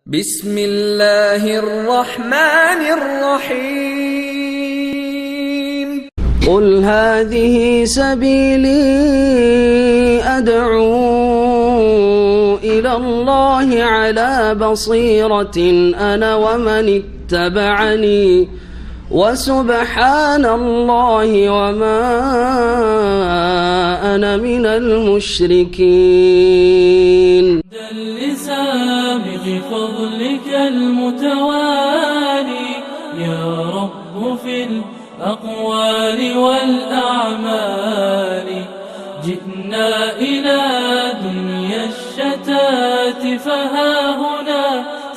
بسم الله الرحمن الرحيم قل هذه سبيلي أدعو إلى الله على بصيرة أنا ومن اتبعني وسبحان الله وما أنا من المشركين. لسابق فضلك المتوالي يا رب في الأقوال والأعمال، جئنا إلى دنيا الشتات فها هنا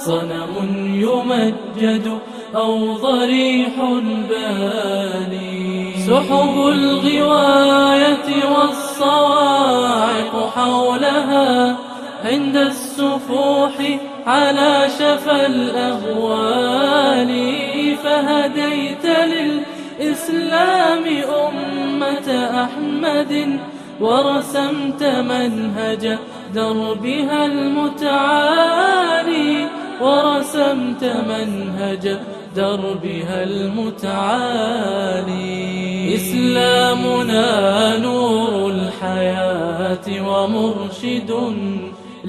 صنم يمجد أو ضريح بالي، سحب الغواية والصواعق حولها عند السفوح على شفا الأهوال، فهديت للإسلام أمة أحمد ورسمت منهج دربها المتعالي، ورسمت منهج دربها المتعالي. إسلامنا نور الحياة ومرشد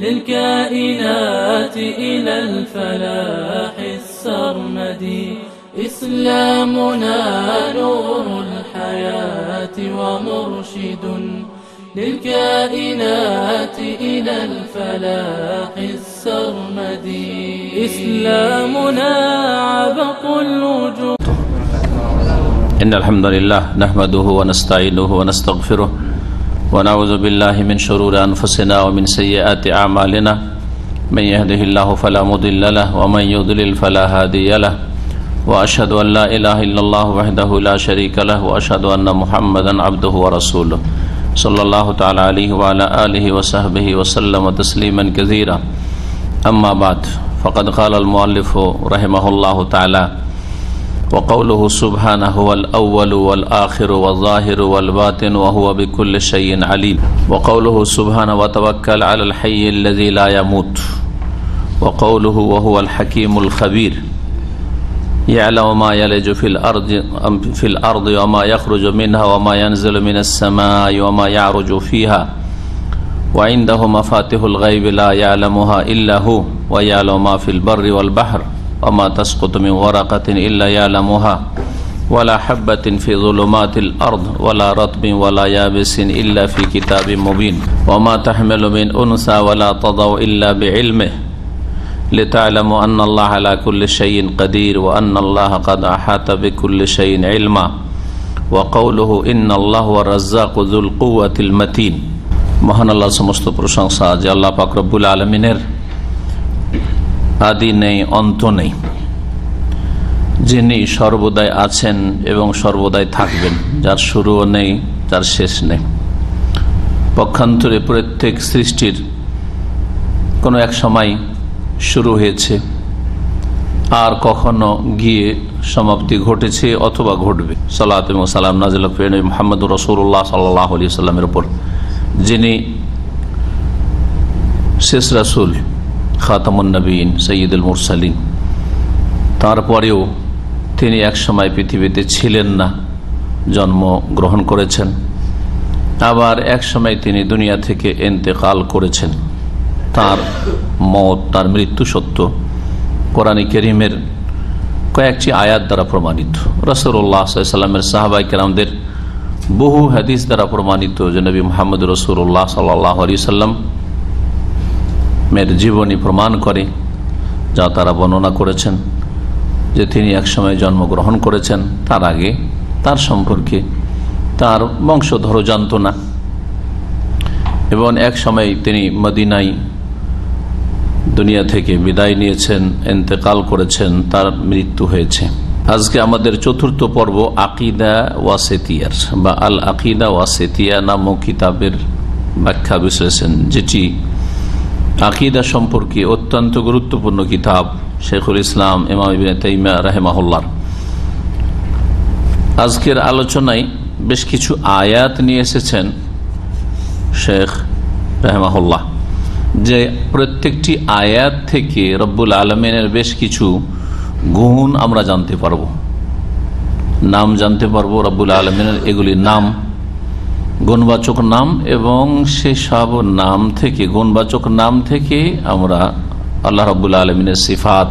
للكائنات إلى الفلاح السرمدي، إسلامنا نور الحياة ومرشد للكائنات إلى الفلاح السرمدي، إسلامنا عبق الوجود. إن الحمد لله نحمده ونستعينه ونستغفره ونعوذ بالله من شرور أنفسنا ومن سيئات أعمالنا، من يهده الله فلا مضل له ومن يضلل فلا هادي له، وأشهد أن لا إله إلا الله وحده لا شريك له، وأشهد أن محمدا عبده ورسوله صلى الله تعالى عليه وعلى آله وصحبه وسلم تسليما كثيرا. أما بعد، فقد قال المؤلف رحمه الله تعالى: وقوله سبحانه هو الأول والآخر والظاهر والباطن وهو بكل شيء عليم. وقوله سبحانه وتوكل على الحي الذي لا يموت. وقوله وهو الحكيم الخبير يعلم ما يلج في الأرض وما يخرج منها وما ينزل من السماء وما يعرج فيها وعنده مفاتيح الغيب لا يعلمها إلا هو ويعلم ما في البر والبحر وما تسقط من ورقة إلا يعلمها ولا حبة في ظلمات الأرض ولا رطب ولا يابس إلا في كتاب مبين وما تحمل من أنثى ولا تضع إلا بعلمه لتعلموا أن الله على كل شيء قدير وأن الله قد أحاط بكل شيء علما. وقوله إن الله هو الرزاق ذو القوة المتين. মহান আল্লাহর সমস্ত প্রশংসা যে আল্লাহ পাক রব্বুল আলামিনের আদি নেই, অন্ত নেই, যিনি সর্বদাই আছেন এবং সর্বদাই থাকবেন, যার শুরুও নেই, যার শেষ নেই। পক্ষান্তরে প্রত্যেক সৃষ্টির কোনো এক সময় শুরু হয়েছে আর কখনো গিয়ে সমাপ্তি ঘটেছে অথবা ঘটবে। সালাত এবং সালাম নাযিল হোক নবী মুহাম্মদ রাসূলুল্লাহ সাল্লাল্লাহু আলাইহি ওয়াসাল্লামের উপর, যিনি শেষ রাসূল, খাতামুন নবীন, সাইয়্যিদুল মুরসালিন। তারপরেও তিনি এক সময় পৃথিবীতে ছিলেন না, জন্ম গ্রহণ করেছেন, আবার এক সময় তিনি দুনিয়া থেকে ইন্তেকাল করেছেন। তার মত, তার মৃত্যু সত্য কোরআন কারীমের কয়েকটি আয়াত দ্বারা প্রমাণিত, রাসূলুল্লাহ সাল্লাল্লাহু আলাইহি ওয়াসাল্লামের সাহাবায়ে কেরামদের বহু হাদিস দ্বারা প্রমাণিত যে নবী মুহাম্মদ রাসূলুল্লাহ সাল্লাল্লাহু আলাইহি ওয়াসাল্লাম মের জীবনী প্রমাণ করে, যা তারা বর্ণনা করেছেন যে তিনি একসময় জন্মগ্রহণ করেছেন। তার আগে তার সম্পর্কে তার বংশধর জানত না, এবং এক সময় তিনি মদিনায় দুনিয়া থেকে বিদায় নিয়েছেন, ইন্তেকাল করেছেন, তার মৃত্যু হয়েছে। আজকে আমাদের চতুর্থ পর্ব আকিদা ওয়াসিতিয়ার বা আল আকিদা ওয়াসিতিয়া নামক কিতাবের ব্যাখ্যা বিশ্লেষণ, যেটি আকিদা সম্পর্কে অত্যন্ত গুরুত্বপূর্ণ কিতাব শেখুল ইসলাম ইমাম ইবনে তাইমিয়া রাহিমাহুল্লাহ। আজকের আলোচনায় বেশ কিছু আয়াত নিয়ে এসেছেন শেখ রাহিমাহুল্লাহ, যে প্রত্যেকটি আয়াত থেকে রব্বুল আলমিনের বেশ কিছু গুণ আমরা জানতে পারবো, নাম জানতে পারবো রব্বুল আলমিনের, এগুলির নাম, গুণবাচক নাম, এবং সেসব নাম থেকে, গুণবাচক নাম থেকে আমরা আল্লাহ রব্বুল আলমিনের সিফাত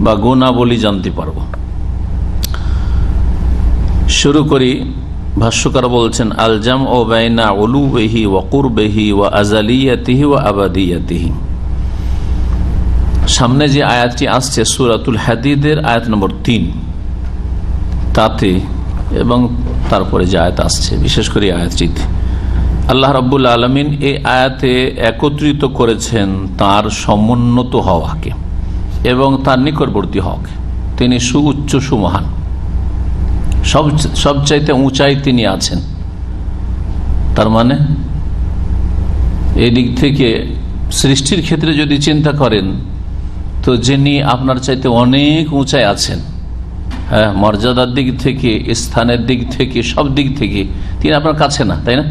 বা গুণাবলী জানতে পারবো। শুরু করি। ভাষ্যকার বলছেন, আলজাম ও বাইনা উলুহি ওয়া কুরবিহি ওয়া আযালিয়াতিহি ওয়া আবাদিয়াতিহি। সামনে যে আয়াতটি আসছে সূরাতুল হাদীদের আয়াত নম্বর 3, তাতে এবং তারপরে যে আয়াত আসছে, বিশেষ করে আয়াতটিতে আল্লাহ রাব্বুল আলামিন এই আয়াতে একত্রিত করেছেন তার সমুন্নত হওয়াকে এবং তার নিকটবর্তী হওয়াকে। তিনি সুউচ্চ সুমহান, সবচাইতে উঁচাই তিনি আছেন। তার মানে এই দিক থেকে সৃষ্টির ক্ষেত্রে যদি চিন্তা করেন, তো যিনি আপনার চাইতে অনেক উঁচায় আছেন, হ্যাঁ, মর্যাদার দিক থেকে, স্থানের দিক থেকে, সব দিক থেকে তিনি আপনার কাছে না, তাই না?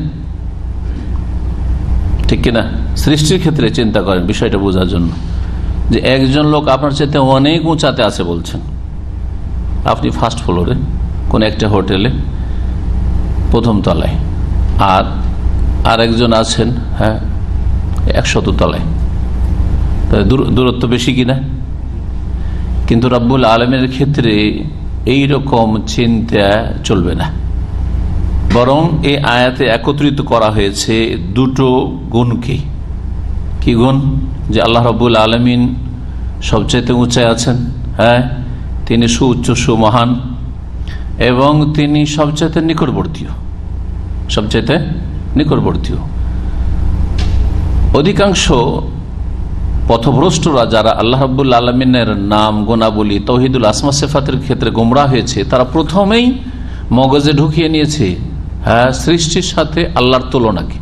ঠিক কিনা? সৃষ্টির ক্ষেত্রে চিন্তা করেন বিষয়টা বোঝার জন্য, যে একজন লোক আপনার চাইতে অনেক উঁচাতে আছে বলছেন, আপনি ফার্স্ট ফ্লোরে কোন একটা হোটেলে প্রথম তলায়, আর একজন আছেন, হ্যাঁ, 100 তলায়। দূরত্ব বেশি কিনা? কিন্তু রব্বুল আলমের ক্ষেত্রে এই রকম চিন্তা চলবে না, বরং এই আয়াতে একত্রিত করা হয়েছে দুটো গুণকে। কি গুণ? যে আল্লাহ রব্বুল আলমিন সবচাইতে উঁচায় আছেন, হ্যাঁ, তিনি সুউচ্চ সুমহান, এবং তিনি সবচাইতে নিকটবর্তীও, সবচাইতে নিকটবর্তীও। অধিকাংশ পথভ্রষ্টরা যারা আল্লাহ রাব্বুল আলামিনের নাম, গুণাবলী, তাওহীদুল আসমা সিফাতের ক্ষেত্রে গোমরাহ হয়েছে, তারা প্রথমেই মগজে ঢুকিয়ে নিয়েছে, হ্যাঁ, সৃষ্টির সাথে আল্লাহর তুলনাকে।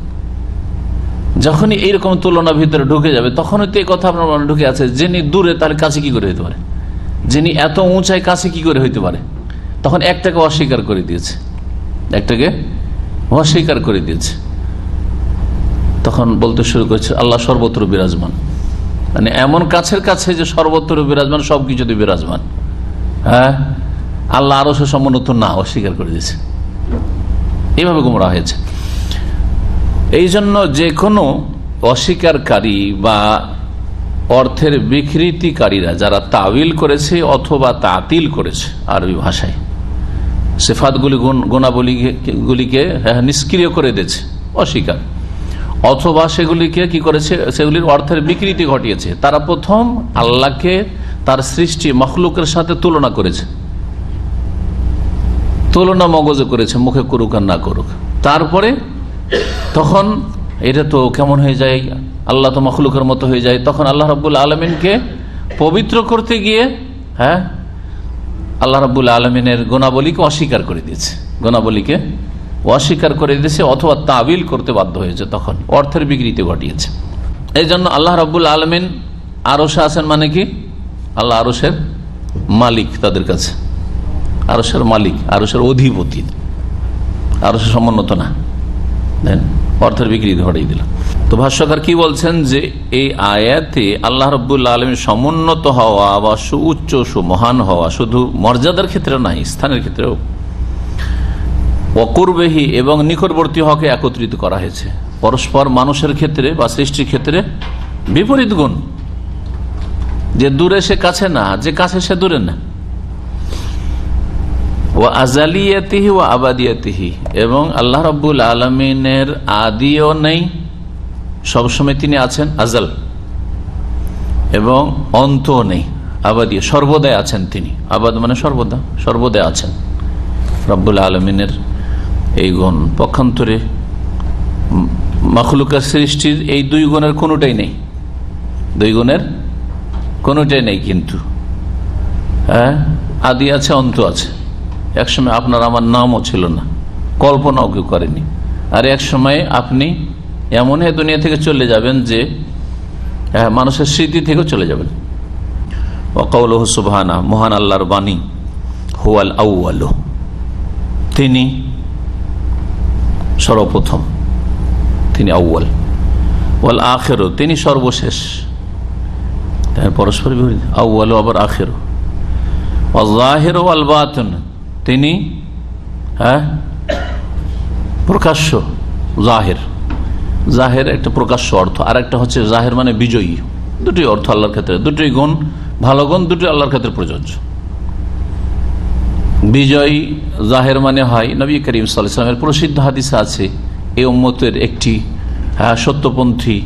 যখনই এইরকম তুলনা ভিতরে ঢুকে যাবে, তখনই তো এই কথা আপনার মনে ঢুকে আছে, যিনি দূরে তার কাছে কি করে হইতে পারে, যিনি এত উঁচায় কাছে কি করে হইতে পারে। তখন একটাকে অস্বীকার করে দিয়েছে, একটাকে অস্বীকার করে দিয়েছে। তখন বলতে শুরু করেছে আল্লাহ সর্বত্র বিরাজমান, মানে এমন কাছের কাছে যে সর্বত্র বিরাজমান, সবকিছুতে বিরাজমান। হ্যাঁ, আল্লাহ আরো সে সমুন্নত না, অস্বীকার করে দিয়েছে। এইভাবে গোমরাহ হয়েছে। এই জন্য যে কোনো অস্বীকারকারী বা অর্থের বিকৃতিকারীরা যারা তাবিল করেছে অথবা তাতিল করেছে, আরবি ভাষায় সিফাতগুলি, গুণাবলীগুলিকে নিষ্ক্রিয় করে দিয়েছে, অস্বীকার, অথবা সেগুলিকে কি করেছে, সেগুলির অর্থের বিকৃতি ঘটিয়েছে। তারা প্রথম আল্লাহকে তার সৃষ্টি মখলুকের সাথে তুলনা করেছে, তুলনা মগজে করেছে, মুখে করুক আর না করুক। তারপরে তখন এটা তো কেমন হয়ে যায়, আল্লাহ তো মখলুকের মতো হয়ে যায়। তখন আল্লাহ রাব্বুল আলমিনকে পবিত্র করতে গিয়ে, হ্যাঁ, আল্লাহ রাব্বুল আলমিনের গুণাবলীকে অস্বীকার করে দিয়েছে, গুণাবলীকে অস্বীকার করে দিয়েছে, অথবা তাবিল করতে বাধ্য হয়েছে, তখন অর্থের বিকৃতি ঘটিয়েছে। এই জন্য আল্লাহ রাব্বুল আলমিন আরশে আছেন, মানে কি আল্লাহ আরশের মালিক, তাদের কাছে আরশের মালিক, আরশের অধিপতি, আরশের সমুন্নত না, অর্থের বিকৃতি ঘটিয়ে দিল। তো ভাষ্যকার কি বলছেন, যে এই আয়াতে আল্লাহ রাব্বুল আলামিন সমুন্নত হওয়া বা সুউচ্চ সুমহান হওয়া শুধু মর্যাদার ক্ষেত্রে নাই, স্থানের ক্ষেত্রেও, অকুরবেহি এবং নিকটবর্তী হকে একত্রিত করা হয়েছে। পরস্পর মানুষের ক্ষেত্রে বা সৃষ্টির ক্ষেত্রে বিপরীত গুণ, যে দূরে সে কাছে না, যে কাছে সে দূরে না। ওয়া আযালিয়াতিহি ওয়া আবাদিয়াতিহি, এবং আল্লাহ রাব্বুল আলামিনের আদিও নেই, সবসময় তিনি আছেন, আজাল, এবং অন্তও নেই, আবাদি, সর্বদাই আছেন তিনি। আবাদ মানে সর্বদা, সর্বদাই আছেন রাব্বুল আলামিনের এই গুণ। পক্ষান্তরে মাখলুকার সৃষ্টির এই দুই গুণের কোনোটাই নেই, দুই গুণের কোনোটাই নেই। কিন্তু হ্যাঁ, আদি আছে, অন্ত আছে। একসময় আপনার আমার নামও ছিল না, কল্পনাও কেউ করেনি, আর এক সময় আপনি এমন দুনিয়া থেকে চলে যাবেন যে মানুষের স্মৃতি থেকেও চলে যাবেন। ওয়াকাউলুহু সুবহানা, মহান আল্লাহর বাণী, হুয়াল আউয়ালু, তিনি সর্বপ্রথম, তিনি আউয়াল, ওয়াল আখিরু, তিনি সর্বশেষ। পরস্পর বিপরীত, আউয়াল আবার আখির। ওয়াল যাহির ওয়াল বাতিন, তিনি প্রকাশ্য। জাহির, জাহের একটা প্রকাশ্য অর্থ, আর একটা হচ্ছে জাহের মানে বিজয়ী। দুটি অর্থ আল্লাহর ক্ষেত্রে, দুটি গুণ, ভালো গুণ দুটি আল্লাহর ক্ষেত্রে প্রযোজ্য। বিজয়ী জাহের মানে হয়, নবী করিম সাল্লাল্লাহু আলাইহি ওয়াসাল্লামের প্রসিদ্ধ হাদিসে আছে, এই উম্মতের একটি সত্যপন্থী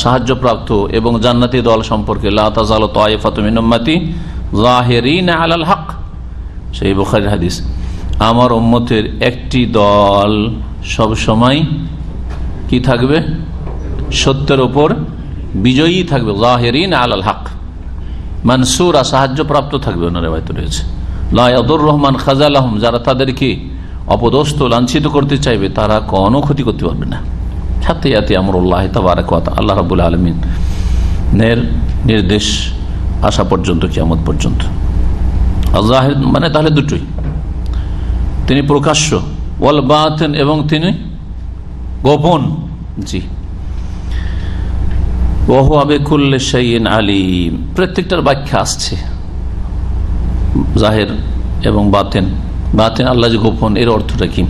সাহায্যপ্রাপ্ত এবং জান্নাতি দল সম্পর্কে, লা তাযালু তায়ফাতুম মিন উম্মতি যাহিরিনা আলাল হক, সেই বুখারীর হাদিস। আমার উম্মতের একটি দল সব সময় কি থাকবে? সত্যের উপর বিজয়ী থাকবে। যাহিরিনা আলাল হক, মানসুরা, সাহায্যপ্রাপ্ত থাকবে। ওনার বাইতে রয়েছে লা ইয়াদুররুহুম মান খাযালাহুম, যারা তাদেরকে অপদস্থ লাঞ্ছিত করতে চাইবে তারা কোনো ক্ষতি করতে পারবে না। হাত্তা ইয়াতি আমরুল্লাহি তাবারাকা ওয়া তাআলা, আল্লাহ রাব্বুল আলামিনের নির্দেশ আসা পর্যন্ত, কিয়ামত পর্যন্ত। যাহির মানে তাহলে দুটোই, তিনি প্রকাশ্য, ওয়াল বাতিন, এবং তিনি গোপন। জি, ওয়া হুয়া বিকুল্লি শাইইন আলিম, প্রত্যেকটার ব্যাখ্যা আসছে, জাহির এবং বাতিন। বাতিন আল্লাহ যে গোপন, এর অর্থটা কি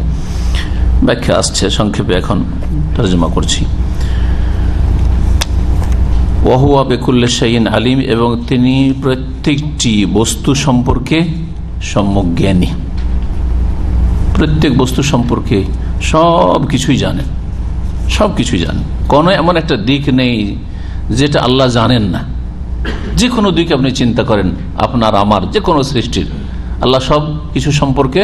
ব্যাখ্যা আসছে, সংক্ষেপে এখন তরজমা করছি। ওয়া হুয়া বিকুল্লি শাইইন আলিম, এবং তিনি প্রত্যেকটি বস্তু সম্পর্কে সম্যক জ্ঞানী। প্রত্যেক বস্তু সম্পর্কে সব কিছুই জানেন, সব কিছুই জানেন। কোনো এমন একটা দিক নেই যেটা আল্লাহ জানেন না। যে কোনো দিকে আপনি চিন্তা করেন, আপনার আমার যে কোনো সৃষ্টির, আল্লাহ সব কিছু সম্পর্কে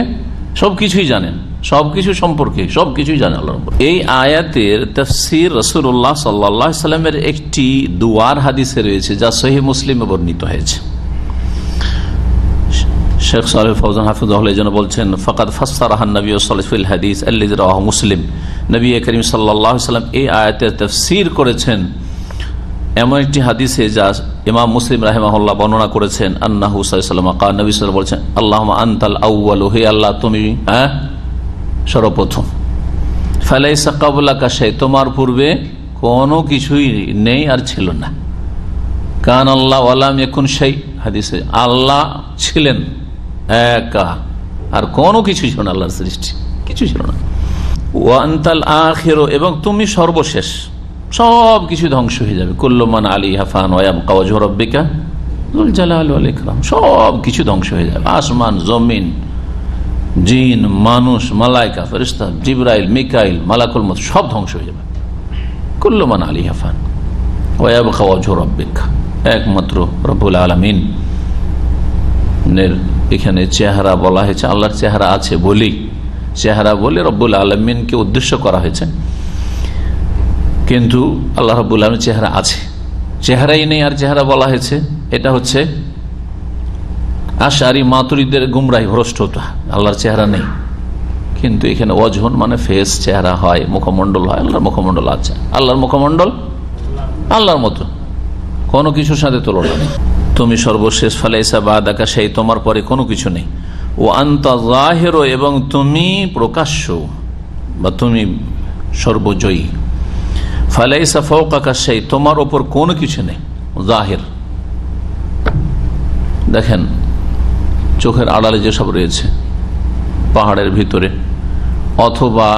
সব কিছুই জানেন, সব কিছু সম্পর্কে সব কিছুই জানেন আল্লাহ। এই আয়াতের তাফসীর রাসূলুল্লাহ সাল্লাল্লাহু আলাইহি সাল্লামের একটি দুআর হাদিসে রয়েছে, যা সহিহ মুসলিমে বর্ণিত হয়েছে। শেখ সালেহ ফৌজান হাফিজাহুল্লাহ যেন বলছেন, ফাকাদ ফাসসারাহান নবী সাল্লাল্লাহু আলাইহি ওয়াসাল্লাম ফিল হাদিস আল্লাযী রাওয়াহু মুসলিম, নবী করিম সাল্লাল্লাহু আলাইহি ওয়াসাল্লাম এই আয়াতের তাফসীর করেছেন এমন একটি হাদিসে, যা ইমাম মুসলিম রাহিমাহুল্লাহ বর্ণনা করেছেন। আন্নাহু সাল্লাল্লাহু আলাইহি ওয়াসাল্লাম ক্বাল, নবী সাল্লাল্লাহু আলাইহি ওয়াসাল্লাম বলেছেন, আল্লাহুম্মা আনতাল আউয়ালু, হে আল্লাহ তুমি সর্বপ্রথম। ফালাইসা ক্বাবলাকা শাই, তোমার পূর্বে কোনো কিছুই নেই আর ছিল না। কান আল্লাহ ওয়া লাম ইয়াকুন শাই, হাদিসে আল্লাহ ছিলেন একা, আর কোনো কিছু ছিল না, আল্লাহর সৃষ্টি কিছু ছিল না। ওয়া আনতাল আখিরু, এবং তুমি সর্বশেষ, সব কিছু ধ্বংস হয়ে যাবে। কুল্লু মান আলাইহা ফান ওয়া ইয়াবকা ওয়াজহু রাব্বিকা যুল জালালি ওয়াল ইকরাম, সব কিছু ধ্বংস হয়ে যাবে। আসমান, জমিন, জিন, মানুষ, মালায়েকা, ফেরেশতা, জিবরাইল, মিকাইল, মালাকুল মউত, সব ধ্বংস হয়ে যাবে। কুল্লু মান আলাইহা ফান ওয়া ইয়াবকা ওয়াজহু রাব্বিকা, একমাত্র রব্বুল আলামিন এখানে চেহারা বলা হয়েছে, আল্লাহর চেহারা আছে বলেই, চেহারা বলে রব্বুল আলামিনকে উদ্দেশ্য করা হয়েছে। কিন্তু আল্লাহ রাব্বুল আলামিন চেহারা আছে, চেহারাই নেই আর চেহারা বলা হয়েছে। এটা হচ্ছে আশআরী মাতুরিদের গুমরাহি, ভ্রষ্টতা। আল্লাহর চেহারা নেই, কিন্তু এখানে ওয়াজহুন মানে ফেস, চেহারা হয়, মুখমণ্ডল হয়। আল্লাহর মুখমণ্ডল আছে, আল্লাহর মুখমণ্ডল আল্লাহর মতো, কোনো কিছুর সাথে তুলনা নেই। তুমি সর্বশেষ, ফালাইসা বাদাকা শাই, তোমার পরে কোনো কিছু নেই। ও আনতা যাহির, এবং তুমি প্রকাশ্য বা তুমি সর্বজয়ী। ফালাইসা ফাওকাকা শাই, তোমার ওপর কোনো কিছু নেই। জাহির, দেখেন চোখের আড়ালে যেসব রয়েছে, পাহাড়ের ভিতরে অথবা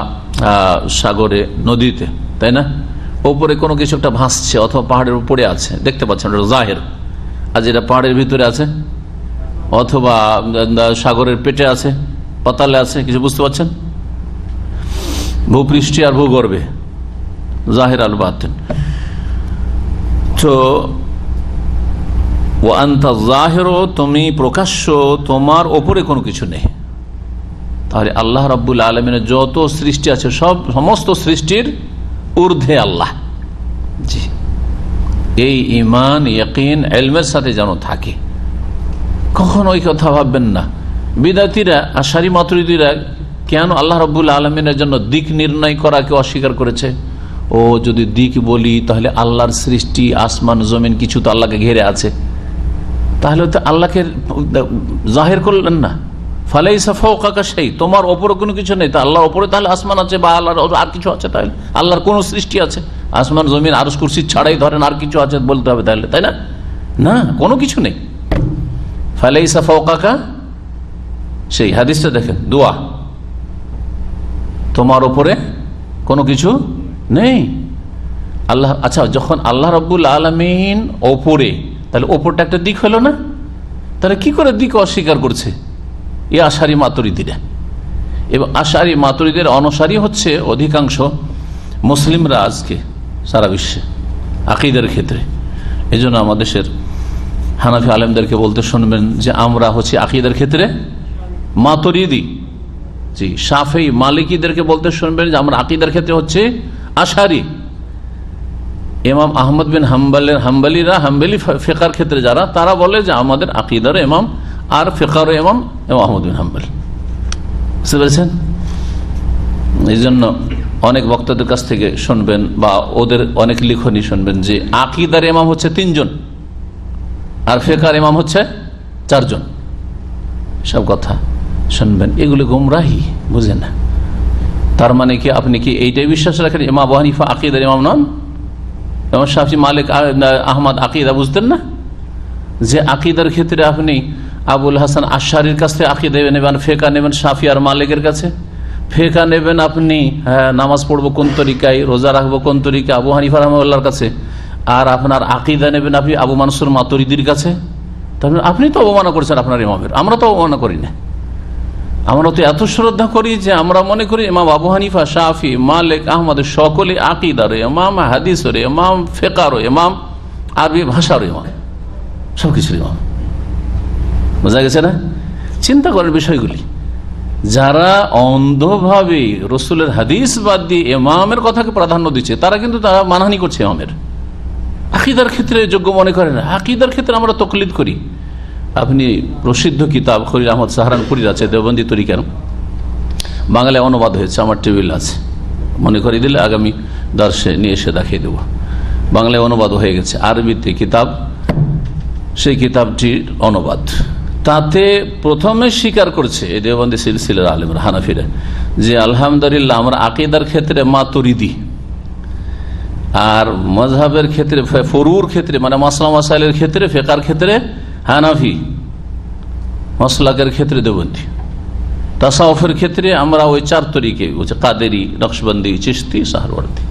সাগরে, নদীতে, তাই না, ওপরে কোনো কিছু একটা ভাসছে অথবা পাহাড়ের উপরে আছে, দেখতে পাচ্ছেন, ওটা জাহির। আর যেটা পাহাড়ের ভিতরে আছে অথবা সাগরের পেটে আছে, পাতালে আছে, কিছু বুঝতে পারছেন, ভূপৃষ্ঠে আর ভূগর্ভে, জাহির আল বাতিন। তো ও আনতা জাহির, তুমি প্রকাশ্য, তোমার ওপরে কোনো কিছু নেই। তাহলে আল্লাহ রাব্বুল আলামিনের যত সৃষ্টি আছে, সমস্ত সৃষ্টির ঊর্ধ্বে আল্লাহ। জি, এই ঈমান, ইয়াকিন, ইলমের সাথে যেন থাকে। কখনো ওই কথা ভাববেন না। বিদাতীরা, আশআরী মাতুরিদীরা কেন আল্লাহ রাব্বুল আলামিনের জন্য দিক নির্ণয় করাকে অস্বীকার করেছে? ও যদি দিক বলি তাহলে আল্লাহর সৃষ্টি, আসমান জমিন কিছু তো আল্লাহকে ঘিরে আছে, তাহলে তো আল্লাহকে জাহির করলেন না। ফালাইসা ফাওকাকা শাই, তোমার ওপরে কোনো কিছু নেই। তা আল্লাহর ওপরে তাহলে আসমান আছে বা আল্লাহর আর কিছু আছে? তাহলে আল্লাহর কোন সৃষ্টি আছে? আসমান জমিন আরশ কুরসি ছাড়াই ধরেন আর কিছু আছে বলতে হবে তাহলে, তাই না? না, কোনো কিছু নেই। ফালাইসা ফাওকাকা, সেই হাদিসটা দেখেন, দোয়া, তোমার ওপরে কোনো কিছু নেই। আল্লাহ, আচ্ছা, যখন আল্লাহ রাব্বুল আলামিন ওপরে, তাহলে ওপরটা একটা দিক হলো না? তাহলে কি করে দিক অস্বীকার করছে এই আশারি মাতুরিদিরা? এবং আশারি মাতুরিদের অনুসারী হচ্ছে অধিকাংশ মুসলিমরা আজকে সারা বিশ্বে আকীদার ক্ষেত্রে। এই জন্য আমাদের দেশের হানাফি আলেমদেরকে বলতে শুনবেন যে আমরা হচ্ছে আকীদার ক্ষেত্রে মাতুরিদি। জি, শাফেঈ মালিকিদেরকে বলতে শুনবেন যে আমরা আকীদার ক্ষেত্রে হচ্ছে আশারি। ইমাম আহমদ বিন হাম্বলিরা, হাম্বলি ফিকহের ক্ষেত্রে যারা, তারা বলে যে আমাদের আকীদার ইমাম আর ফিকহের ইমাম আহমদ বিন হাম্বল। বুঝতে পেরেছেন? এই জন্য অনেক বক্তাদের কাছ থেকে শুনবেন বা ওদের অনেক লিখনি শুনবেন যে আকীদার ইমাম হচ্ছে 3 জন আর ফিকহের ইমাম হচ্ছে 4 জন। সব কথা শুনবেন, এগুলো গুমরাহি, বুঝেন না। তার মানে কি আপনি কি এইটাই বিশ্বাস রাখেন ইমাম আবু হানিফা আকীদার ইমাম নন? ইমাম শাফি, মালিক, আহমদ আকীদা বুঝতেন না? যে আকীদার ক্ষেত্রে আপনি আবুল হাসান আশআরীর কাছ থেকে আকীদা নেবেন, ফিকহ নেবেন শাফি আর মালিকের কাছে, ফিকহ নেবেন আপনি নামাজ পড়বো কোন তরিকায়, রোজা রাখবো কোন তরিকায়, আবু হানিফা রাহমাতুল্লাহর কাছে, আর আপনার আকীদা নেবেন আপনি আবু মানসুর মাতুরিদির কাছে। তাহলে আপনি তো অবমাননা করছেন আপনার ইমামের। আমরা তো অবমাননা করি না, আমরা তো এত শ্রদ্ধা করি যে আমরা মনে করি ইমাম আবু হানিফা, শাফি, মালিক, আহমদ সকলে আকীদার ইমাম, হাদিসের ইমাম, ফিকহের ইমাম, আরবি ভাষার ইমাম, সবকিছুর ইমাম। বোঝা গেছে না? চিন্তা করেন বিষয়গুলি। যারা অন্ধভাবে রসুলের হাদিস বাদ দিয়ে ইমামের কথাকে প্রাধান্য দিচ্ছে, তারা কিন্তু তারা মানহানি করছে ইমামের। আকীদার ক্ষেত্রে যোগ্য মনে করে না, আকীদার ক্ষেত্রে আমরা তাকলিদ করি। আপনি প্রসিদ্ধ কিতাব খলিল আহমদ সাহারানপুরীর আছে, দেওবন্দি তরিকার, বাংলায় অনুবাদ হয়েছে, আমার টেবিল আছে, মনে করে দিলে আগামী দর্শে নিয়ে এসে দেখিয়ে দেব। বাংলায় অনুবাদ হয়ে গেছে, আরবিতে কিতাব, সেই কিতাবটির অনুবাদ। তাতে প্রথমে স্বীকার করছে এই দেওবন্দি সিলসিলার আলেমরা, হানাফিরা, যে আলহামদুলিল্লাহ আমরা আকীদার ক্ষেত্রে মাতুরিদি, আর মযহাবের ক্ষেত্রে, ফুরুর ক্ষেত্রে মানে মাসলা মাসাইলের ক্ষেত্রে, ফিকহের ক্ষেত্রে হানাফি, মাসলাকের ক্ষেত্রে দেওবন্দি, তাসাউফের ক্ষেত্রে আমরা ওই 4 তরিকে, কাদেরি, নকশবন্দি, চিশতি, সাহরওয়ার্দী।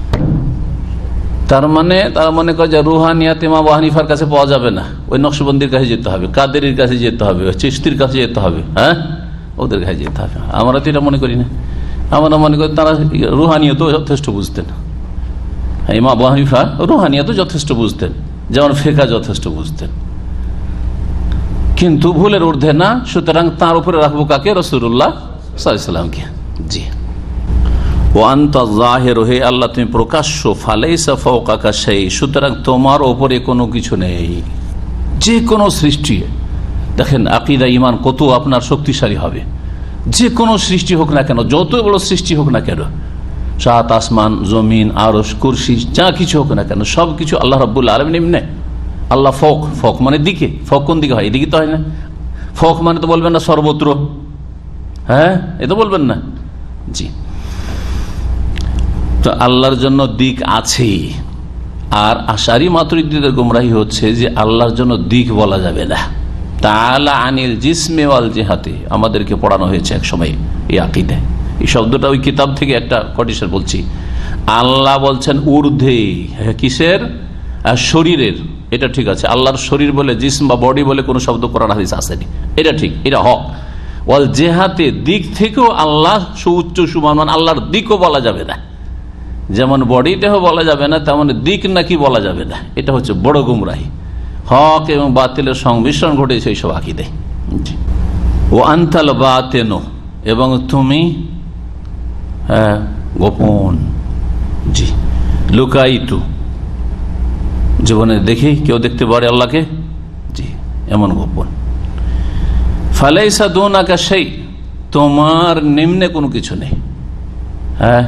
তার মানে তারা মনে করে যে রুহানিয়াত ইমাম আবু হানিফার কাছে পাওয়া যাবে না, ওই নকশবন্দির কাছে যেতে হবে, কাদেরির কাছে যেতে হবে, চিশতির কাছে যেতে হবে, হ্যাঁ ওদের কাছে যেতে হবে। আমরা তো এটা মনে করি না, আমরা মনে করি তারা রুহানিয়াতও যথেষ্ট বুঝতেন। ইমাম আবু হানিফা রুহানিয়াতও যথেষ্ট বুঝতেন, যেমন ফিকহ যথেষ্ট বুঝতেন, কিন্তু ভুলের ঊর্ধ্বে না। সুতরাং তার উপরে রাখবো কাকে? রাসূলুল্লাহ সাল্লাল্লাহু আলাইহি ওয়াসাল্লামকে। জি, ওয়া আনতা যাহিরু, হে আল্লাহ তুমি প্রকাশ্য, ফালাইসা ফাওকাকা শাই, সুতরাং তোমার ওপরে কোনো কিছু নেই। যে কোনো সৃষ্টি, দেখেন আকীদা ঈমান কত আপনার শক্তিশালী হবে। যে কোনো সৃষ্টি হোক না কেন, যত বড় সৃষ্টি হোক না কেন, 7 আসমান, জমিন, আরশ, কুরসি, যা কিছু হোক না কেন, সব কিছু আল্লাহ রাব্বুল আলামিন এমনি। আল্লাহ ফক, ফক মানে দিকে, ফক কোন দিকে হয়? এদিকে তো হয় না। ফক মানে তো বলবেন না সর্বত্র, হ্যাঁ এ তো বলবেন না। জি, তো আল্লাহর জন্য দিক আছে। আর আশারি মাতুরিদীদের গুমরাহি হচ্ছে যে আল্লাহর জন্য দিক বলা যাবে না। তাআলা আনিল জিসমে ওয়াল জিহাতে আমাদেরকে পড়ানো হয়েছে এক সময় এই আকীদা। এই শব্দটা ওই কিতাব থেকে একটা কোটেশন বলছি। আল্লাহ বলছেন ঊর্ধ্বে, কিসের? শরীরের। এটা ঠিক আছে, আল্লাহর শরীর বলে, জিসম বা বডি বলে কোনো শব্দ কোরআন হাদিস আসেনি, এটা ঠিক, এটা হক। ওয়াল জিহাতে, দিক থেকেও আল্লাহ সুউচ্চ সুমহান, আল্লাহর দিকও বলা যাবে না। যেমন বডিটাও বলা যাবে না, তেমন দিক নাকি বলা যাবে না। এটা হচ্ছে বড় গুমরাহি। হক এবং বাতিলের সংমিশ্রণ ঘটেছে এইসব আকীদায়। ও আনতাল বাতিন, এবং তুমি গোপন। জি, লুকাইতু, জীবনে দেখি কেউ দেখতে পারে আল্লাহকে, জি এমন গোপন। ফালাইসা দুনাকা শাই, তোমার নিম্নে কোনো কিছু নেই। হ্যাঁ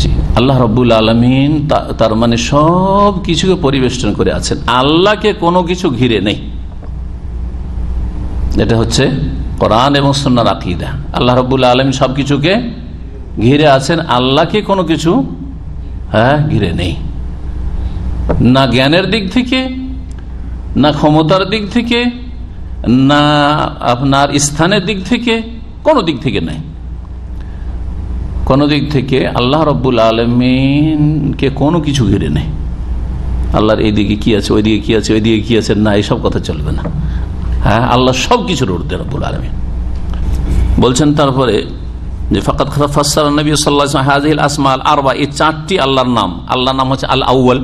জি, আল্লাহ রাব্বুল আলামিন তার মানে সব কিছুকে পরিবেষ্টন করে আছেন, আল্লাহকে কোনো কিছু ঘিরে নেই। এটা হচ্ছে কোরআন এবং সুন্নাহর আকীদা। আল্লাহ রাব্বুল আলামিন সবকিছুকে ঘিরে আছেন, আল্লাহকে কোনো কিছু ঘিরে নেই, না জ্ঞানের দিক থেকে, না ক্ষমতার দিক থেকে, না আপনার স্থানের দিক থেকে, কোনো দিক থেকে নাই। কোন দিক থেকে আল্লাহ রাব্বুল আলামিনকে কোনো কিছু ঘিরে নেই। আল্লাহর এইদিকে কি আছে, ওইদিকে কি আছে, ওইদিকে কি আছে, না এইসব কথা চলবে না। আল্লাহ সব কিছুর ঊর্ধ্বে রাব্বুল আলামিন। বলছেন তারপরে যে ফাকাদ ফাসসারা নবী সাল্লাল্লাহু আলাইহি ওয়াসাল্লাম হাযিহিল আসমাল আরবা, এই চারটি আল্লাহর নাম। আল্লাহর নাম হচ্ছে আল আউয়াল,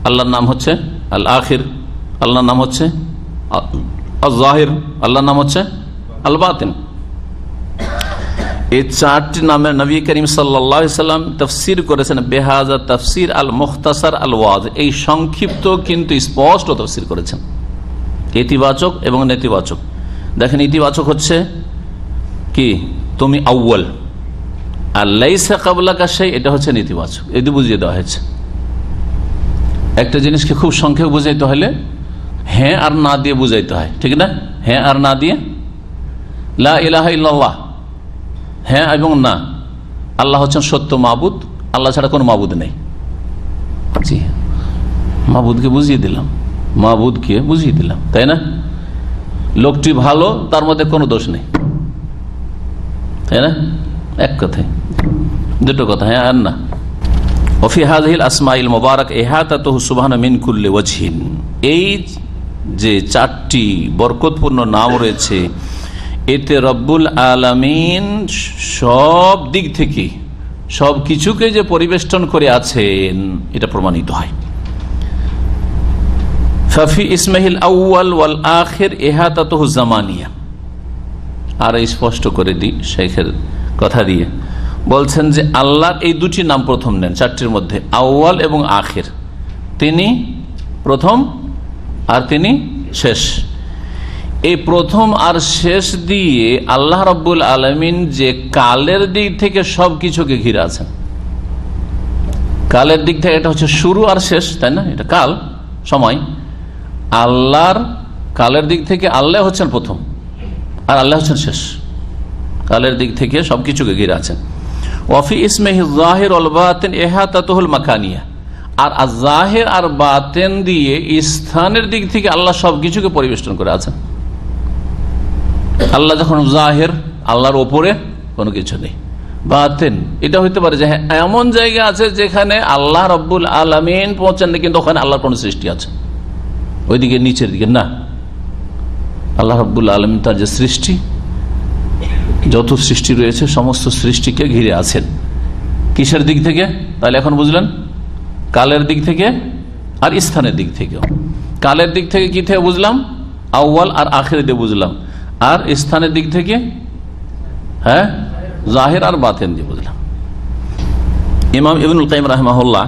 আল্লাহর নাম হচ্ছে আল আখির, আল্লাহর নাম হচ্ছে আল জাহির, আল্লাহর নাম হচ্ছে আল বাতিন। এই চারটি নামে নবী করিম সাল্লাল্লাহু আলাইহি ওয়াসাল্লাম তাফসীর করেছেন বেহাজা তাফসীর আল মুখতাসার আল ওয়াজ, এই সংক্ষিপ্ত কিন্তু স্পষ্ট তাফসীর করেছেন, ইতিবাচক এবং নেতিবাচক। দেখেন, ইতিবাচক হচ্ছে কি, তুমি আউয়াল, আর লাইসা ক্বাবলাকা শাই, এটা হচ্ছে নেতিবাচক। এটি বুঝিয়ে দেওয়া হয়েছে। একটা জিনিসকে খুব সংক্ষেপে বুঝাইতে হলে হ্যাঁ আর না দিয়ে বুঝাইতে হয়, ঠিক না? হ্যাঁ আর না দিয়ে, লা ইলাহা ইল্লাল্লাহ, হ্যাঁ এবং না, আল্লাহ হচ্ছেন সত্য মাবুদ, আল্লাহ ছাড়া কোনো মাবুদ নেই। জি, মাবুদকে বুঝিয়ে দিলাম, মাবুদকে বুঝিয়ে দিলাম, তাই না? লোকটি ভালো, তার মধ্যে কোনো দোষ নেই, তাই না? এক কথায়, দুটো কথা, হ্যাঁ আর না। ওফি হাযিহিল আসমাইল মুবারাক ইহাতাতুহু সুবহানা মিন কুল্লি ওয়াজহিন, এই যে চারটি বরকতপূর্ণ নাম রয়েছে, এতে রব্বুল আলামিন সব দিক থেকে সব কিছুকে যে পরিবেষ্টন করে আছেন এটা প্রমাণিত হয়। ফাফি ইসমাহিল আউয়াল ওয়াল আখির ইহাতাতুহু জামানিয়া, আর স্পষ্ট করে দিই শেখের কথা দিয়ে, বলছেন যে আল্লাহর এই দুটি নাম প্রথম নেন চারটির মধ্যে, আউয়াল এবং আখির, তিনি প্রথম আর তিনি শেষ। এই প্রথম আর শেষ দিয়ে আল্লাহ রাব্বুল আলামিন যে কালের দিক থেকে সবকিছুকে ঘিরে আছেন। কালের দিক থেকে এটা হচ্ছে শুরু আর শেষ, তাই না? এটা কাল, সময়। আল্লাহর কালের দিক থেকে আল্লাহ হচ্ছেন প্রথম আর আল্লাহ হচ্ছেন শেষ। কালের দিক থেকে সবকিছুকে ঘিরে আছেন। ওয়াফি ইসমিহি যাহির ওয়াল বাতিন ইহাতাতুহুল মাকানিয়া, আর জাহির আর বাতিন দিয়ে স্থানের দিক থেকে আল্লাহ সবকিছুকে পরিবেষ্টন করে আছেন। আল্লাহ যখন জাহির, আল্লাহর ওপরে কোনো কিছু নেই। বাতিন এটা হইতে পারে যে এমন জায়গা আছে যেখানে আল্লাহ রাব্বুল আলামিন পৌঁছান না, কিন্তু ওখানে আল্লাহর কোনো সৃষ্টি আছে, ওইদিকে নিচের দিকে না। আল্লাহ রাব্বুল আলামিন তার যে সৃষ্টি, যত সৃষ্টি রয়েছে সমস্ত সৃষ্টিকে ঘিরে আছেন। কিসের দিক থেকে? তাহলে এখন বুঝলেন, কালের দিক থেকে আর স্থানের দিক থেকেও। কালের দিক থেকে কি থেকে বুঝলাম? আউয়াল আর আখির দিয়ে বুঝলাম। আর স্থানের দিক থেকে জাহির আর বাতিন দিয়ে বুঝলাম। ইমাম ইবনুল কাইয়িম রাহিমাহুল্লাহ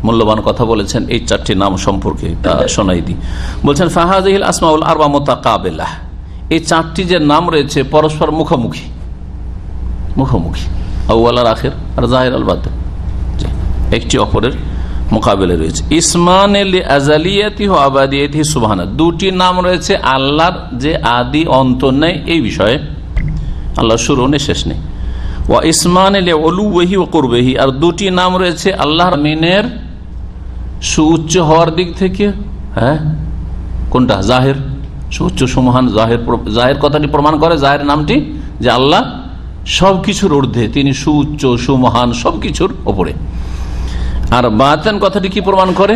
মূল্যবান কথা বলেছেন এই চারটি নাম সম্পর্কে, তা শোনাই দিই। বলছেন ফাহাযিহিল আসমাউল আরবা মুতাকাবিলাহ, এই চারটি যে নাম রয়েছে পরস্পর মুখোমুখি, মুখোমুখি, আউয়াল আর আখির আর জাহির আর বাতিন একটি অপরের মোকাবেলে রয়েছে। ইসমানে লিআযালিয়াতি ওয়া আবাদিয়াতি সুবহানা, দুটি নাম রয়েছে আল্লাহর যে আদি অন্ত নেই এই বিষয়ে, আল্লাহর শুরু নেই শেষ নেই। ওয়া ইসমানে লিউলুহি ওয়া কুরবিহি, আর দুটি নাম রয়েছে আল্লাহর মিনের সুউচ্চ হওয়ার দিক থেকে। কোনটা? জাহির, সুউচ্চ সুমহান। জাহির কথাটি প্রমাণ করে, জাহির নামটি যে আল্লাহ সবকিছুর ঊর্ধ্বে, তিনি সুউচ্চ সুমহান সবকিছুর ওপরে। আর বাতিন কথাটি কি প্রমাণ করে?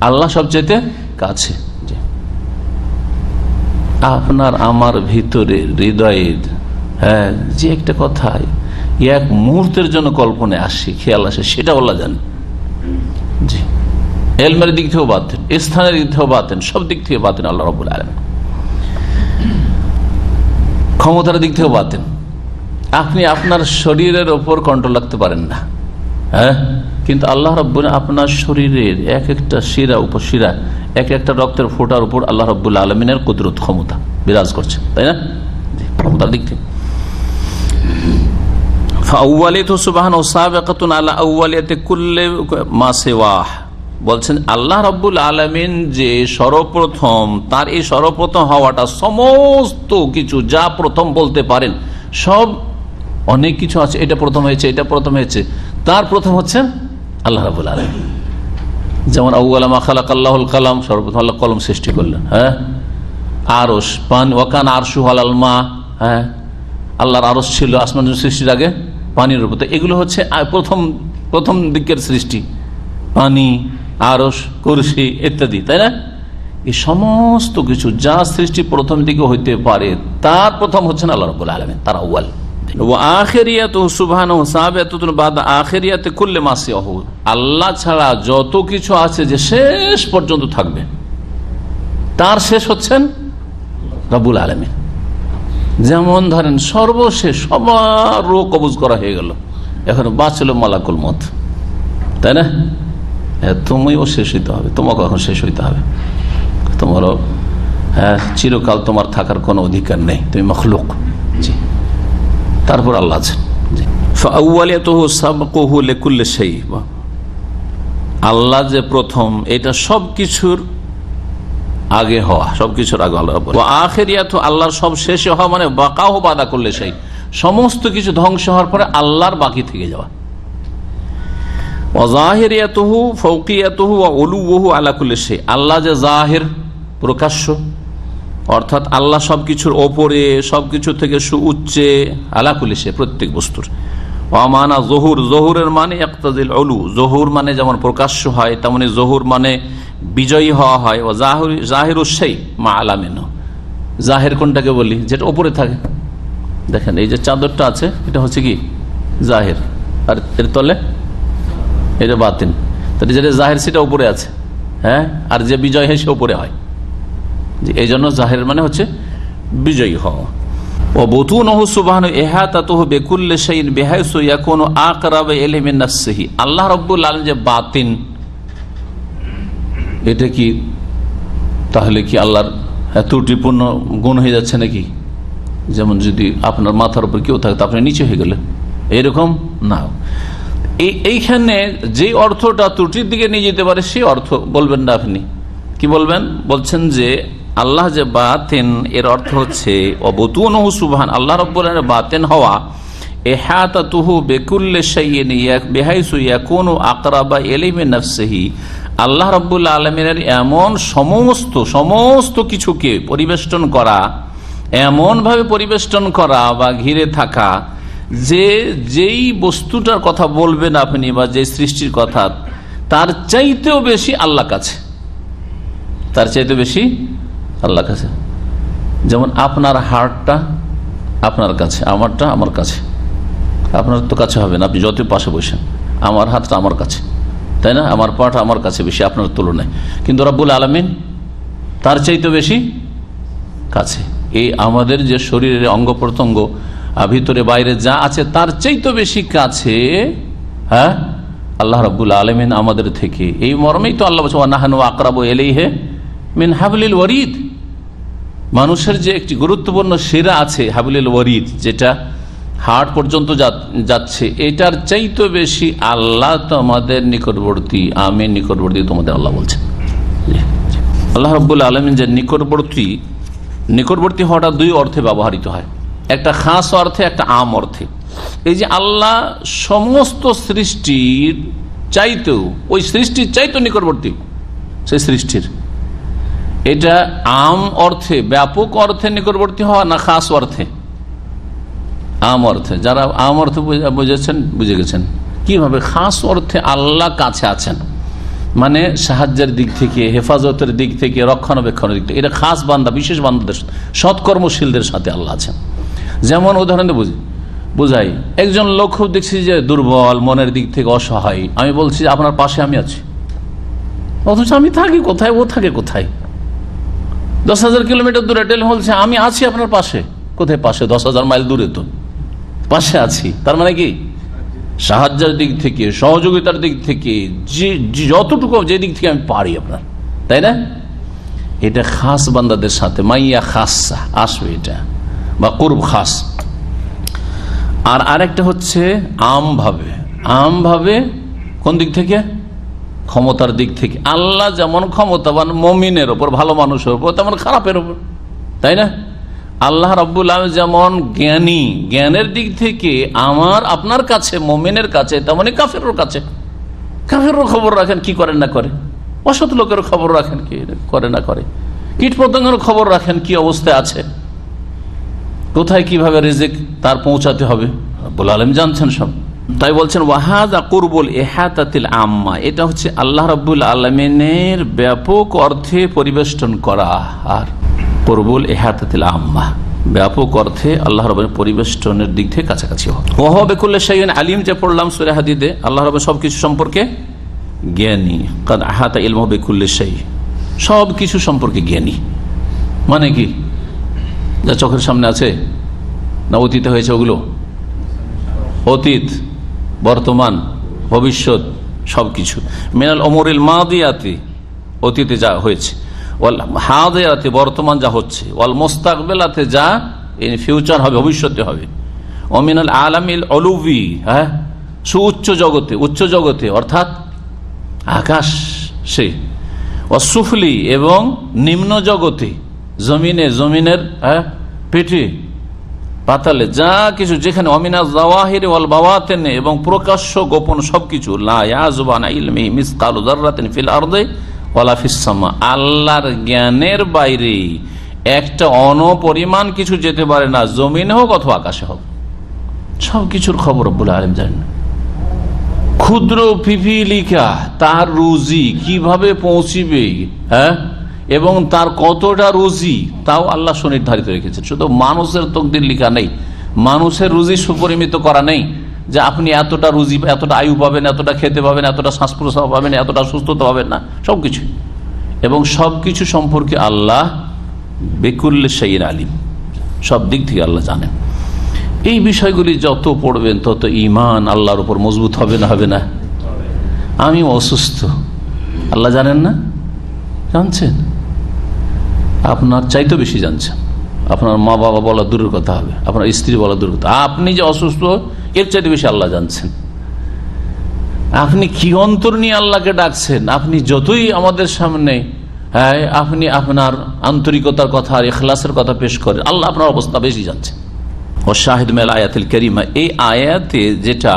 আল্লাহ সবচেয়ে কাছে। আপনার আমার ভিতরে হৃদয়ের যে একটা কথা এক মুহূর্তের জন্য কল্পনায় আসে, খেয়াল আসে, সেটা আল্লাহ জানে। জি, এলমের দিক থেকেও বাতিন, স্থানের দিক থেকেও বাতিন, সব দিক থেকে বাতিন আল্লাহ রাব্বুল আলামিন। ক্ষমতার দিক থেকেও বাতিন। আপনি আপনার শরীরের ওপর কন্ট্রোল রাখতে পারেন না, কিন্তু আল্লাহ রাব্বুল আপনার শরীরের এক একটা শিরা উপশিরা, এক একটা রক্তের ফোঁটার উপর আল্লাহ রাব্বুল আলামিনের কুদরত, ক্ষমতা বিরাজ করছে, তাই না? ক্ষমতার দিক থেকে ফাআউয়ালিয়াতু সুবহানাহু সাবিকাতুন আলা আউয়ালিয়াতি কুল্লি মা সিওয়াহ, বলছেন আল্লাহ রাব্বুল আলামিন যে সর্বপ্রথম, তার এই সর্বপ্রথম হওয়াটা সমস্ত কিছু যা প্রথম বলতে পারেন, সব অনেক কিছু আছে, এটা প্রথম হয়েছে, এটা প্রথম হয়েছে, তার প্রথম হচ্ছে আল্লাহ রাব্বুল আলামিন। যেমন আউয়ালা মা খালাকাল্লাহুল কালাম, সর্বপ্রথম আল্লাহ কলম সৃষ্টি করলেন। হ্যাঁ, আরশ, পানি, ওয়াকান আরশু আলাল মা। হ্যাঁ, আল্লাহর আরশ ছিল আসমান সৃষ্টির আগে পানির উপর। তো এগুলো হচ্ছে প্রথম দিকের সৃষ্টি, পানি, আরশ, কুরসি ইত্যাদি, তাই না? এই সমস্ত কিছু যা সৃষ্টি প্রথম দিকে হইতে পারে তার প্রথম হচ্ছেন আল্লাহ রাব্বুল আলামিন, তার আউয়াল। আল্লাহ ছাড়া যত কিছু আছে যে শেষ পর্যন্ত থাকবে তার শেষ হচ্ছেন রব্বুল আলামিন। যেমন ধরেন সর্বশেষ সবার রোগ কবজ করা হয়ে গেল, এখন বাঁচল মালাকুল মত, তাই না? তুমিও শেষ হইতে হবে, তোমাকে এখন শেষ হইতে হবে, তোমারও চিরকাল তোমার থাকার কোনো অধিকার নেই, তুমি মখলুক। জি, তারপর আল্লাহ আছেন। আল্লাহ যে প্রথম, এটা সবকিছুর আগে হওয়া, সবকিছুর আগে আল্লাহ। আখিরিয়াত, আল্লাহর সব শেষে হওয়া মানে বাকাহ বাদা করলে সেই সমস্ত কিছু ধ্বংস হওয়ার পরে আল্লাহর বাকি থেকে যাওয়া। ওয়াজাহিরিয়াতুহু ফাওকিয়াতুহু ওয়া উলুউহু আলা কুল্লি শাই, আল্লাহ যে জাহির, প্রকাশ্য, অর্থাৎ আল্লাহ সবকিছুর ওপরে, সবকিছু থেকে সুউচ্চে, আলা কুল্লি শাই, প্রত্যেক বস্তুর। ওয়া মানা যহুর, যহুরের মানে ইকতাজিল উলু, যহুর মানে যেমন প্রকাশ্য হয় তেমনি যহুর মানে বিজয়ী হওয়া হয়। ও জাহিরুশ শাই মা আলামিনহু, জাহির কোনটাকে বলি? যেটা ওপরে থাকে। দেখেন এই যে চাদরটা আছে এটা হচ্ছে কি জাহির, আর এর তলে এটা বাতিন। তাহলে যেটা জাহির সেটা উপরে আছে, হ্যাঁ, আর যে বিজয় হয় সে উপরে হয়। এই জন্য জাহির মানে হচ্ছে বিজয়ী হওয়া। ও বুতুনহু সুবহানাহু ইহাতাতুহু বিকুল্লি শাইইন বিহাইসু ইয়াকুনু আকরাবা ইলাইহি মিন নাফসিহি, আল্লাহ রাব্বুল আলামিন যে বাতিন, এটা কি তাহলে কি আল্লাহর ত্রুটিপূর্ণ গুণ হয়ে যাচ্ছে নাকি? যেমন যদি আপনার মাথার উপর কেউ থাকে আপনি নিচে হয়ে গেলেন, এরকম না। এইখানে যে অর্থটা ত্রুটির দিকে নিয়ে যেতে পারে সেই অর্থ বলবেন না। আপনি কি বলবেন? বলছেন যে আল্লাহ যে বাতেন, এর অর্থ হচ্ছে অবতুনহু সুবহান, আল্লাহ রাব্বুল আলামিনের বাতেন হওয়া, ইহাতাতুহু বিকুল্লি শাইইন বিহাইসু ইয়াকুনু আকরাবা ইলাইহি মিন নাফসিহি, আল্লাহ রাব্বুল আলামিনের এমন সমস্ত কিছুকে পরিবেষ্টন করা, এমন ভাবে পরিবেষ্টন করা বা ঘিরে থাকা যে যেই বস্তুটার কথা বলবেন আপনি বা যে সৃষ্টির কথা, তার চাইতেও বেশি আল্লাহ কাছে, তার চাইতে বেশি আল্লাহ কাছে। যেমন আপনার হাড়টা আপনার কাছে, আমারটা আমার কাছে। আপনার তো কাছে হবে না, আপনি যত পাশে বসেন। আমার হাতটা আমার কাছে, তাই না? আমার পাটা আমার কাছে বেশি আপনার তুলনায়, কিন্তু রব্বুল আলামিন তার চাইতে বেশি কাছে। এই আমাদের যে শরীরের অঙ্গ প্রত্যঙ্গ ভিতরে বাইরে যা আছে তার চাইতে বেশি কাছে, হ্যাঁ, আল্লাহ রাব্বুল আলামিন আমাদের থেকে। এই মর্মেই তো আল্লাহ বলছেন ওয়া নাহনু আকরাবু ইলাইহি মিন হাবলিল ওয়ারিদ, মানুষের যে একটি গুরুত্বপূর্ণ শিরা আছে হাবলিল ওয়ারিদ, যেটা হার্ট পর্যন্ত যাচ্ছে, এটার চাইতে বেশি আল্লাহ তোমাদের নিকটবর্তী, আমি নিকটবর্তী তোমাদের, আল্লাহ বলছেন। আল্লাহ রাব্বুল আলামিন যে নিকটবর্তী হওয়াটা দুই অর্থে ব্যবহৃত হয়, একটা খাস অর্থে, একটা আম অর্থে। এই যে আল্লাহ সমস্ত সৃষ্টির চাইতেও, ওই সৃষ্টির চাইতেও নিকটবর্তী সেই সৃষ্টির, এটা আম অর্থে, ব্যাপক অর্থে নিকটবর্তী হওয়া না খাস অর্থে? আম অর্থে। যারা আম অর্থে বুঝেছেন বুঝে গেছেন। কিভাবে? খাস অর্থে আল্লাহ কাছে আছেন, মানে সাহায্যের দিক থেকে, হেফাজতের দিক থেকে, রক্ষণাবেক্ষণের দিক থেকে। এটা খাস বান্দা, বিশেষ বান্দাদের, সৎকর্মশীলদের সাথে আল্লাহ আছেন। যেমন উদাহরণ বুঝাই, একজন লোক খুব দেখছি যে দুর্বল, মনের দিক থেকে অসহায়, আমি বলছি আপনার পাশে আমি আছি, অথচ আমি থাকি কোথায়, ও থাকে কোথায়, 10,000 কিলোমিটার দূরে। টেলিফোন বলছে আমি আছি আপনার পাশে, কোথায় পাশে? 10,000 মাইল দূরে তো পাশে আছি। তার মানে কি? সাহায্যের দিক থেকে, সহযোগিতার দিক থেকে, যতটুকু যে দিক থেকে আমি পারি আপনার, তাই না? এটা খাস বান্দাদের সাথে, মাইয়া খাসা আসবে এটা, বা কুরব খাস। আর আরেকটা হচ্ছে আমভাবে কোন দিক থেকে? ক্ষমতার দিক থেকে। আল্লাহ যেমন ক্ষমতাবান মুমিনের ওপর, ভালো মানুষের ওপর, তেমন খারাপের ওপর, তাই না? আল্লাহ রাব্বুল আলামিন যেমন জ্ঞানী, জ্ঞানের দিক থেকে আমার আপনার কাছে, মুমিনের কাছে, তেমনি কাফেরের কাছে। কাফেরও খবর রাখেন কি করে না করে, অসৎ লোকের খবর রাখেন কি করে না করে, কীট পতঙ্গের খবর রাখেন কি অবস্থায় আছে, কোথায় কিভাবে রিজিক তার পৌঁছাতে হবে, রব্বুল আলামিন জানছেন সব। তাই বলছেন ওয়াহাযা কুরবুল ইহাতাতিল আম্মা, এটা হচ্ছে আল্লাহ রাব্বুল আলামিনের ব্যাপক অর্থে পরিবেষ্টন করা। আর কুরবুল ইহাতাতিল আম্মা, ব্যাপক অর্থে আল্লাহ রাব্বুল পরিবেষ্টনের দিক থেকে কাছাকাছি হওয়া। ওয়া হুয়া বিকুল্লি শাইইন আলিম, যে পড়লাম সূরা হাদীদে, আল্লাহ রাব্বুল সবকিছু সম্পর্কে জ্ঞানী। কাদ আহাতা ইলমুহু বিকুল্লি শাই, সবকিছু সম্পর্কে জ্ঞানী। মানে কি, যা চোখের সামনে আছে না অতীতে হয়েছে ওগুলো, অতীত, বর্তমান, ভবিষ্যৎ, সবকিছু। মিনাল উমুরিল মাদিয়াতি, অতীতে যা হয়েছে, ওয়াল হাদিরাতি, বর্তমান যা হচ্ছে, ওয়াল মুস্তাকবিলাতে, যা ইন ফিউচার হবে, ভবিষ্যতে হবে। ও মিনাল আলামিল উলুবি, হ্যাঁ, সুউচ্চ জগতে, উচ্চ জগতে অর্থাৎ আকাশ সে, অসুফলি এবং নিম্ন জগতে, জমিনে, জমিনের পেটে, পাতালে, যা কিছু যেখানে, অমিনা জাওয়াহিরি ওয়াল বাওয়াতিন, এবং প্রকাশ্য গোপন সবকিছু, লা ইয়াযুবু আন ইলমিহি মিসকালু যাররাতিন ফিল আরদি ওয়ালা ফিস সামা, আল্লাহর জ্ঞানের বাইরে একটা অণুপরিমাণ কিছু যেতে পারে না, জমিনে হোক অথবা আকাশে হোক, সবকিছুর খবর রব্বুল আলামিন জানেন। ক্ষুদ্র পিপিলিকা তার রুজি কিভাবে পৌঁছিবে, হ্যাঁ, এবং তার কতটা রুজি তাও আল্লাহ সুনির্ধারিত রেখেছেন। শুধু মানুষের তকদির লিখা নেই, মানুষের রুজি সুপরিমিত করা নেই যে আপনি এতটা রুজি, এতটা আয়ু পাবেন, এতটা খেতে পাবেন, এতটা শ্বাস প্রশ্বাস পাবেন, এতটা সুস্থতা পাবেন না, সবকিছু। এবং সবকিছু সম্পর্কে আল্লাহ বিকুল্লি শাইইন আলিম, সব দিক থেকে আল্লাহ জানেন। এই বিষয়গুলি যত পড়বেন তত ঈমান আল্লাহর উপর মজবুত হবে না হবে না? আমি অসুস্থ, আল্লাহ জানেন না? জানছেন, আপনার চাইতে বেশি জানছেন। আপনার মা বাবা বলা দূরের কথা হবে, আপনার স্ত্রী বলা দূরের কথা, আপনি যে অসুস্থ এর চাইতে বেশি আল্লাহ জানছেন। আপনি কি অন্তর নিয়ে আল্লাহকে ডাকছেন, আপনি যতই আমাদের সামনে, হ্যাঁ, আপনি আপনার আন্তরিকতার কথা আর ইখলাসের কথা পেশ করেন, আল্লাহ আপনার অবস্থা বেশি জানছেন। ও শাহিদ মেল আয়াতুল কারিমা, এই আয়াতে যেটা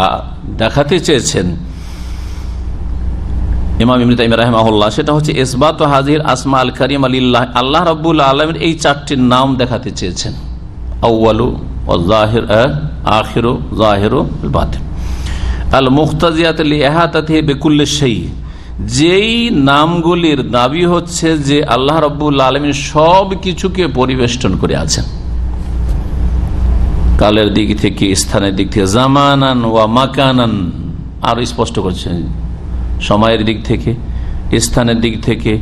দেখাতে চেয়েছেন ইমাম ইবনে তাইমিয়া রাহিমাহুল্লাহ, সেটা হচ্ছে ইসবাতু হাযিহিল আসমা আল কারিমা লিল্লাহ, আল্লাহ রাব্বুল আলামিন এই চারটির নাম দেখাতে চেয়েছেন। আউয়ালু ওয়াল যাহির, আখিরু, যাহিরু, বাতিন, আল মুখতাজিয়াত লিইহাতাতিহি বিকুল্লি শাই, যেই নামগুলির দাবি হচ্ছে যে আল্লাহ রাব্বুল আলামিন সব কিছুকে পরিবেষ্টন করে আছেন, কালের দিক থেকে, স্থানের দিক থেকে, জামানান ওয়া মাকানান, আরো স্পষ্ট করছেন, সময়ের দিক থেকে, স্থানের দিক থেকে,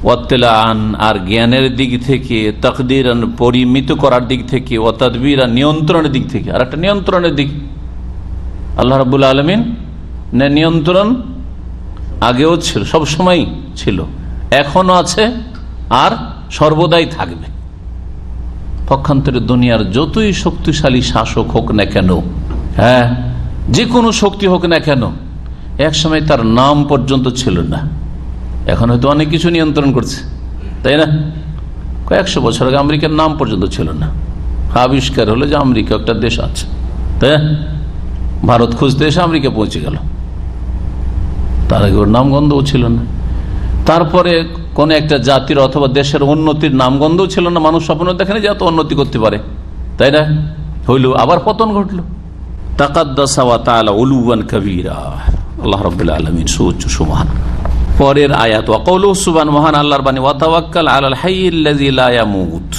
ওয়াত্তিলাআন, আর জ্ঞানের দিক থেকে, তাকদীরান, পরিমিত করার দিক থেকে, ওয়া তাদবীরান, নিয়ন্ত্রণের দিক থেকে। আর একটা নিয়ন্ত্রণের দিক, আল্লাহ রাব্বুল আলামিন নিয়ন্ত্রণ আগেও ছিল, সব সময় ছিল, এখনো আছে, আর সর্বদাই থাকবে। পক্ষান্তরে দুনিয়ার যতই শক্তিশালী শাসক হোক না কেন, হ্যাঁ, যে কোনো শক্তি হোক না কেন, এক সময় তার নাম পর্যন্ত ছিল না, এখন হয়তো অনেক কিছু নিয়ন্ত্রণ করছে, তাই না? কয়েকশো বছর আগে আমেরিকার নাম পর্যন্ত ছিল না, আবিষ্কার হলো যে আমেরিকা একটা দেশ আছে, তাই না? ভারত খুঁজতে এসে আমেরিকা পৌঁছে গেল, তার আগে ওর নামগন্ধও ছিল না। তারপরে কোন একটা জাতির অথবা দেশের উন্নতির নামগন্ধও ছিল না, মানুষ স্বপ্ন দেখেনি যে এত উন্নতি করতে পারে, তাই না? হইল, আবার পতন ঘটলো। তাকাদ্দাসা ওয়া তাআলা উলুওয়ান কাবীরা, আল্লাহ রাব্বুল আলামিন সুউচ্চ সুমহান। পরের আয়াত, ওয়া কওলুহু সুবহান, মহান আল্লাহর বাণী, ওয়া তাওয়াক্কাল আলাল হাইয়্যিল্লাযী লা ইয়ামুত।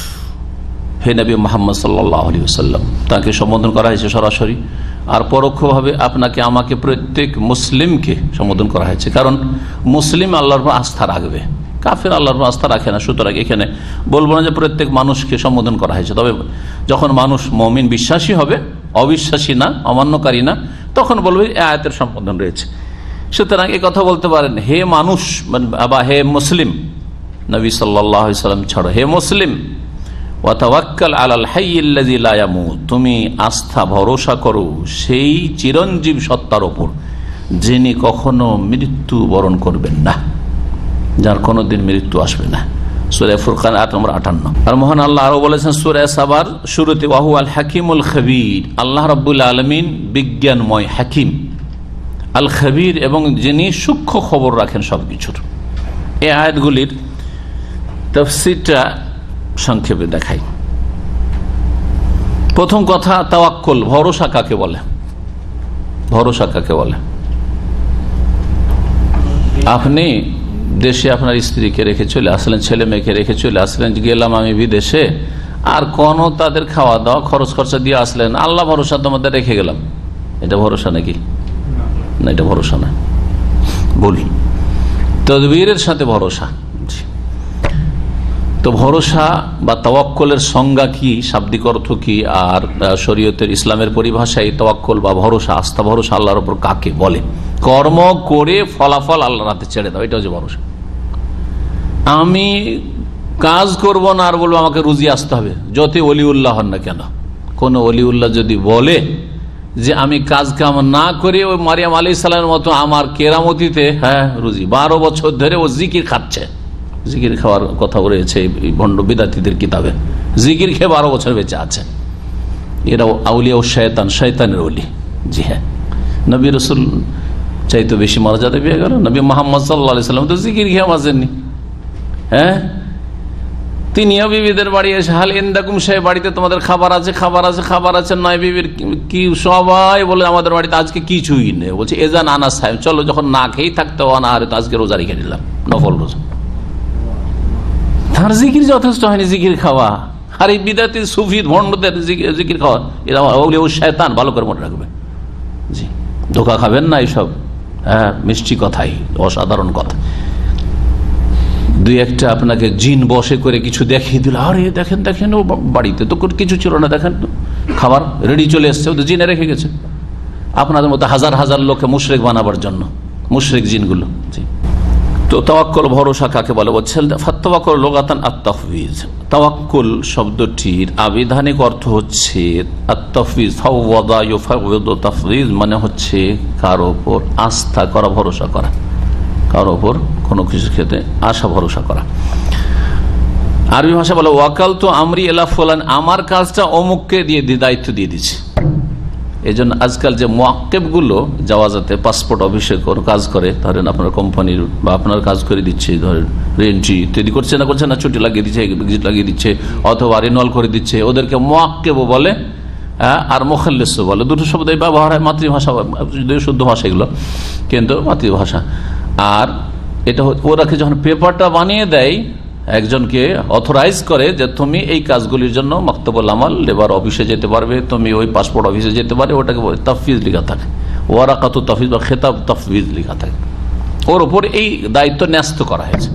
হে নবী মুহাম্মদ সাল্লাল্লাহু আলাইহি ওয়াসাল্লাম, তাকে সম্বোধন করা হয়েছে সরাসরি, আর পরোক্ষভাবে আপনাকে, আমাকে, প্রত্যেক মুসলিমকে সম্বোধন করা হয়েছে, কারণ মুসলিম আল্লাহর উপর আস্থা রাখবে, কাফের আল্লাহর উপর আস্থা রাখে না। সুতরাং এখানে বলবো না যে প্রত্যেক মানুষকে সম্বোধন করা হয়েছে, তবে যখন মানুষ মুমিন বিশ্বাসী হবে, অবিশ্বাসী না, অমান্যকারী না, তখন বলবে এই আয়াতের সম্বোধন রয়েছে। সুতরাং এই কথা বলতে পারেন, হে মানুষ বা হে মুসলিম, নবী সাল্লাল্লাহু আলাইহি ওয়াসাল্লাম ছাড়ো, হে মুসলিম, ওয়া তাওয়াক্কাল আলাল হাইয়্যিল্লাযী লা ইয়ামুত, তুমি আস্থা ভরসা করো সেই চিরঞ্জীব সত্তার ওপর, যিনি কখনো মৃত্যু বরণ করবেন না, যার কোনোদিন মৃত্যু আসবে না। সূরা ফুরকান ৮ নম্বর ৫৮। আর মহান আল্লাহ আরো বলেছেন সূরা সাবার শুরুতে, ওয়া হুয়াল হাকিমুল খাবীর, আল্লাহ রাব্বুল আলামিন বিজ্ঞানময়, হাকিম। আল খাবির, এবং যিনি সূক্ষ্ম খবর রাখেন সবকিছুর। এই আয়াতগুলির তাফসীরটা সংক্ষেপে দেখাই। প্রথম কথা, তাওয়াক্কুল, ভরসা কাকে বলে? ভরসা কাকে বলে? আপনি দেশে আপনার স্ত্রীকে রেখে চলে আসলেন, ছেলে মেয়েকে রেখে চলে আসলেন, গেলাম আমি বিদেশে, আর কোনো তাদের খাওয়া দাওয়া খরচ খরচা দিয়ে আসলেন, আল্লাহ ভরসা তোমাদের রেখে গেলাম, এটা ভরসা নাকি? না, এটা ভরসা না, ভুল। তদবীরের সাথে ভরসা। তো ভরসা বা তাওয়াক্কুলের সংজ্ঞা কি, শাব্দিক অর্থ কি, আর শরীয়তের ইসলামের পরিভাষায় তাওয়াক্কুল বা ভরসা, আস্থা ভরসা আল্লাহর উপর কাকে বলে? কর্ম করে ফলাফল আল্লাহর হাতে ছেড়ে দাও, এটা হচ্ছে ভরসা। আমি কাজ করব না আর বলবো আমাকে রুজি আসতে হবে, যতই ওলিউল্লাহ হন না কেন। কোন ওলিউল্লাহ যদি বলে যে আমি কাজ কাম না করে ওই মারিয়াম আলাইহিস সালামের মতো আমার কেরামতিতে রুজি, 12 বছর ধরে ও জিকির খাচ্ছে, জিকির খাওয়ার কথা রয়েছে এই ভণ্ড বিদাতীদের কিতাবে, জিকির খেয়ে 12 বছর বেঁচে আছে। এরা আউলিয়া ও শয়তানের ওলি। জি হ্যাঁ, নবী রসুল চাইতে বেশি মর্যাদা পেয়ে গেল। নবী মুহাম্মদ সাল্লাল্লাহু আলাইহি সাল্লাম তো জিকির খেয়ে বাঁচেননি। তিনিও বিবিদের বাড়ি এসে হাল ইন্দাকুম সাহেব, বাড়িতে তোমাদের খাবার আছে, খাবার আছে, খাবার আছে। নয় বিবির কি সবাই বলে আমাদের বাড়িতে আজকে কিছুই নেই। বলছে এজান আনা সাহেব, চলো যখন না খেয়েই থাকতে না হারে তো আজকে রোজা রেখে নিলাম, নফল রোজা। তার জিকির যথেষ্ট হয়নি, জিকির খাওয়া। আর এই বিদাতি সুফি ভণ্ডদের জিকির খাওয়া, এরা শয়তান, ভালো করে মনে রাখবে। জি, ধোকা খাবেন না এইসব মিষ্টি কথাই, অসাধারণ কথা। দুই একটা আপনাকে জিন বসে করে কিছু দেখিয়ে দিল, আরে দেখেন দেখেন ও বাড়িতে তো কিছু ছিল না, দেখেন খাবার রেডি চলে এসছে, ও তো জিনে রেখে গেছে। আপনাদের মতো হাজার হাজার লোককে মুশরিক বানাবার জন্য, মুশরিক জিনগুলো। জি, তো তাওয়াক্কুল ভরসা কাকে বলে? বলছেন ফাত্তাওয়াক্কুল লুগাতান আত-তাফওয়িজ। তাওয়াক্কুল শব্দটির আবিধানিক অর্থ হচ্ছে আত-তাফওয়িজ, ফাওয়াদা ইউফাওয়িদু তাফওয়িজ, মানে হচ্ছে কারো উপর আস্থা করা, ভরসা করা, কারো উপর কোনো কিছু ক্ষেত্রে আশা ভরসা করা। আরবি ভাষা বলে ওয়াকালতু আমরি ইলা ফুলান, আমার কাজটা অমুককে দিয়ে দায়িত্ব দিয়ে দিচ্ছে। এই জন্য আজকাল যে মুআক্কিবগুলো জাওয়াজাতে পাসপোর্ট অফিসে কাজ করে, ধরেন আপনার কোম্পানির বা আপনার কাজ করে দিচ্ছে, ধরেন রেন্ট্রি ইত্যাদি করছে না, ছুটি লাগিয়ে দিচ্ছে, এক্সিট লাগিয়ে দিচ্ছে, অথবা রিনুয়াল করে দিচ্ছে, ওদেরকে মুআক্কিবও বলে আর মুখাল্লিসও বলে। দুটো শব্দ ব্যবহার হয়, মাতৃভাষা, শুদ্ধ ভাষা এগুলো, কিন্তু মাতৃভাষা। আর এটা ওরাকে যখন পেপারটা বানিয়ে দেয়, একজনকে অথরাইজ করে যে তুমি এই কাজগুলির জন্য মাকতাবুল আমাল লেবার অফিসে যেতে পারবে, তুমি ওই পাসপোর্ট অফিসে যেতে পারবে, ওটাকে তাফবিজ লেখা থাকে, ওয়ারাকাতু তাফবিজ বা খেতাব তাফবিজ লেখা থাকে। ওর উপর এই দায়িত্ব ন্যস্ত করা হয়েছে।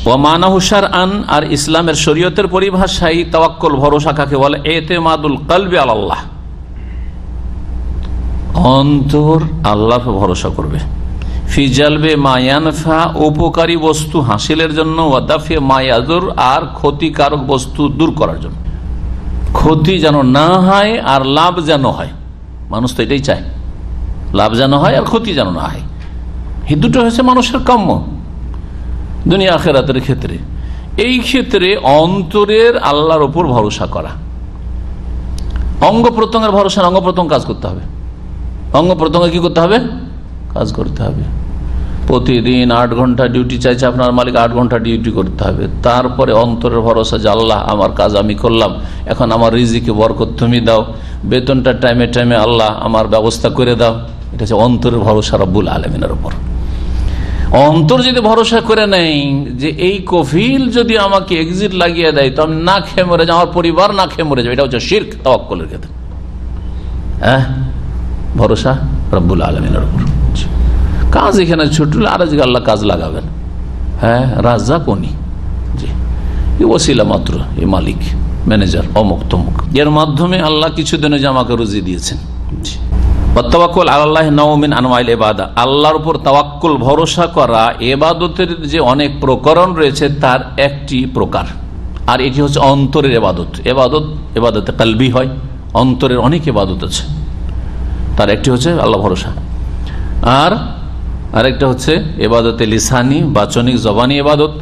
ওয়ামানাহু শারআন, আর ইসলামের শরীয়তের পরিভাষায় তাওয়াক্কুল ভরসা কাকে বলে? ইতিমাদুল কলবি আলাল্লাহ, অন্তর আল্লাহর ভরসা করবে। ফিজালবে মায়ানফা, উপকারী বস্তু হাসিলের জন্য, ওয়াদাফে মায়াজুর, আর ক্ষতিকারক বস্তু দূর করার জন্য। ক্ষতি যেন না হয় আর লাভ যেন হয়, মানুষ তো এটাই চায়, লাভ যেন হয় আর ক্ষতি যেন না হয়। এই দুটো হচ্ছে মানুষের কাম্য দুনিয়া আখিরাতের ক্ষেত্রে। এই ক্ষেত্রে অন্তরের আল্লাহর উপর ভরসা করা। অঙ্গ প্রত্যঙ্গের ভরসা, অঙ্গ প্রত্যঙ্গ কাজ করতে হবে, অঙ্গ প্রত্যঙ্গে কি করতে হবে? কাজ করতে হবে। প্রতিদিন 8 ঘন্টা ডিউটি চাইছে আপনার মালিক, 8 ঘন্টা ডিউটি করতে হবে। তারপরে অন্তরের ভরসা যে আল্লাহ আমার কাজ আমি করলাম, এখন আমার রিজিকে বরকত তুমি দাও, বেতনটা টাইমে টাইমে আল্লাহ আমার ব্যবস্থা করে দাও। এটা হচ্ছে অন্তরের ভরসা রব্বুল আলামিনের উপর। অন্তর যদি ভরসা করে নেই যে এই কফিল যদি আমাকে এক্সিট লাগিয়ে দেয় তো আমি না খেয়ে মরে যাবো, আমার পরিবার না খেয়ে মরে যাবে, এটা হচ্ছে শিরক তাওয়াক্কুলের ক্ষেত্রে। ভরসা রব্বুল আলামিনের উপর। কাজ এখানে ছুটলে আর আজকে আল্লাহ কাজ লাগাবেন। রাজ্জাক উনি, জি, ওসিলা মাত্র, এই মালিক, ম্যানেজার, অমুক তমুক, এর মাধ্যমে আল্লাহ কিছুদিনে যে আমাকে রুজি দিয়েছেন। জি, তাওয়াক্কুল আলাল্লাহ নাও মিন আনওয়াইল ইবাদা, আল্লাহর উপর তাওয়াক্কুল ভরসা করা ইবাদতের যে অনেক প্রকরণ রয়েছে তার একটি প্রকার। আর এটি হচ্ছে অন্তরের ইবাদত। ইবাদতে কলবি হয়, অন্তরের অনেক ইবাদত আছে, তার একটি হচ্ছে আল্লাহ ভরসা। আর আরেকটা হচ্ছে ইবাদতে লিসানি, বাচনিক জবানি ইবাদত,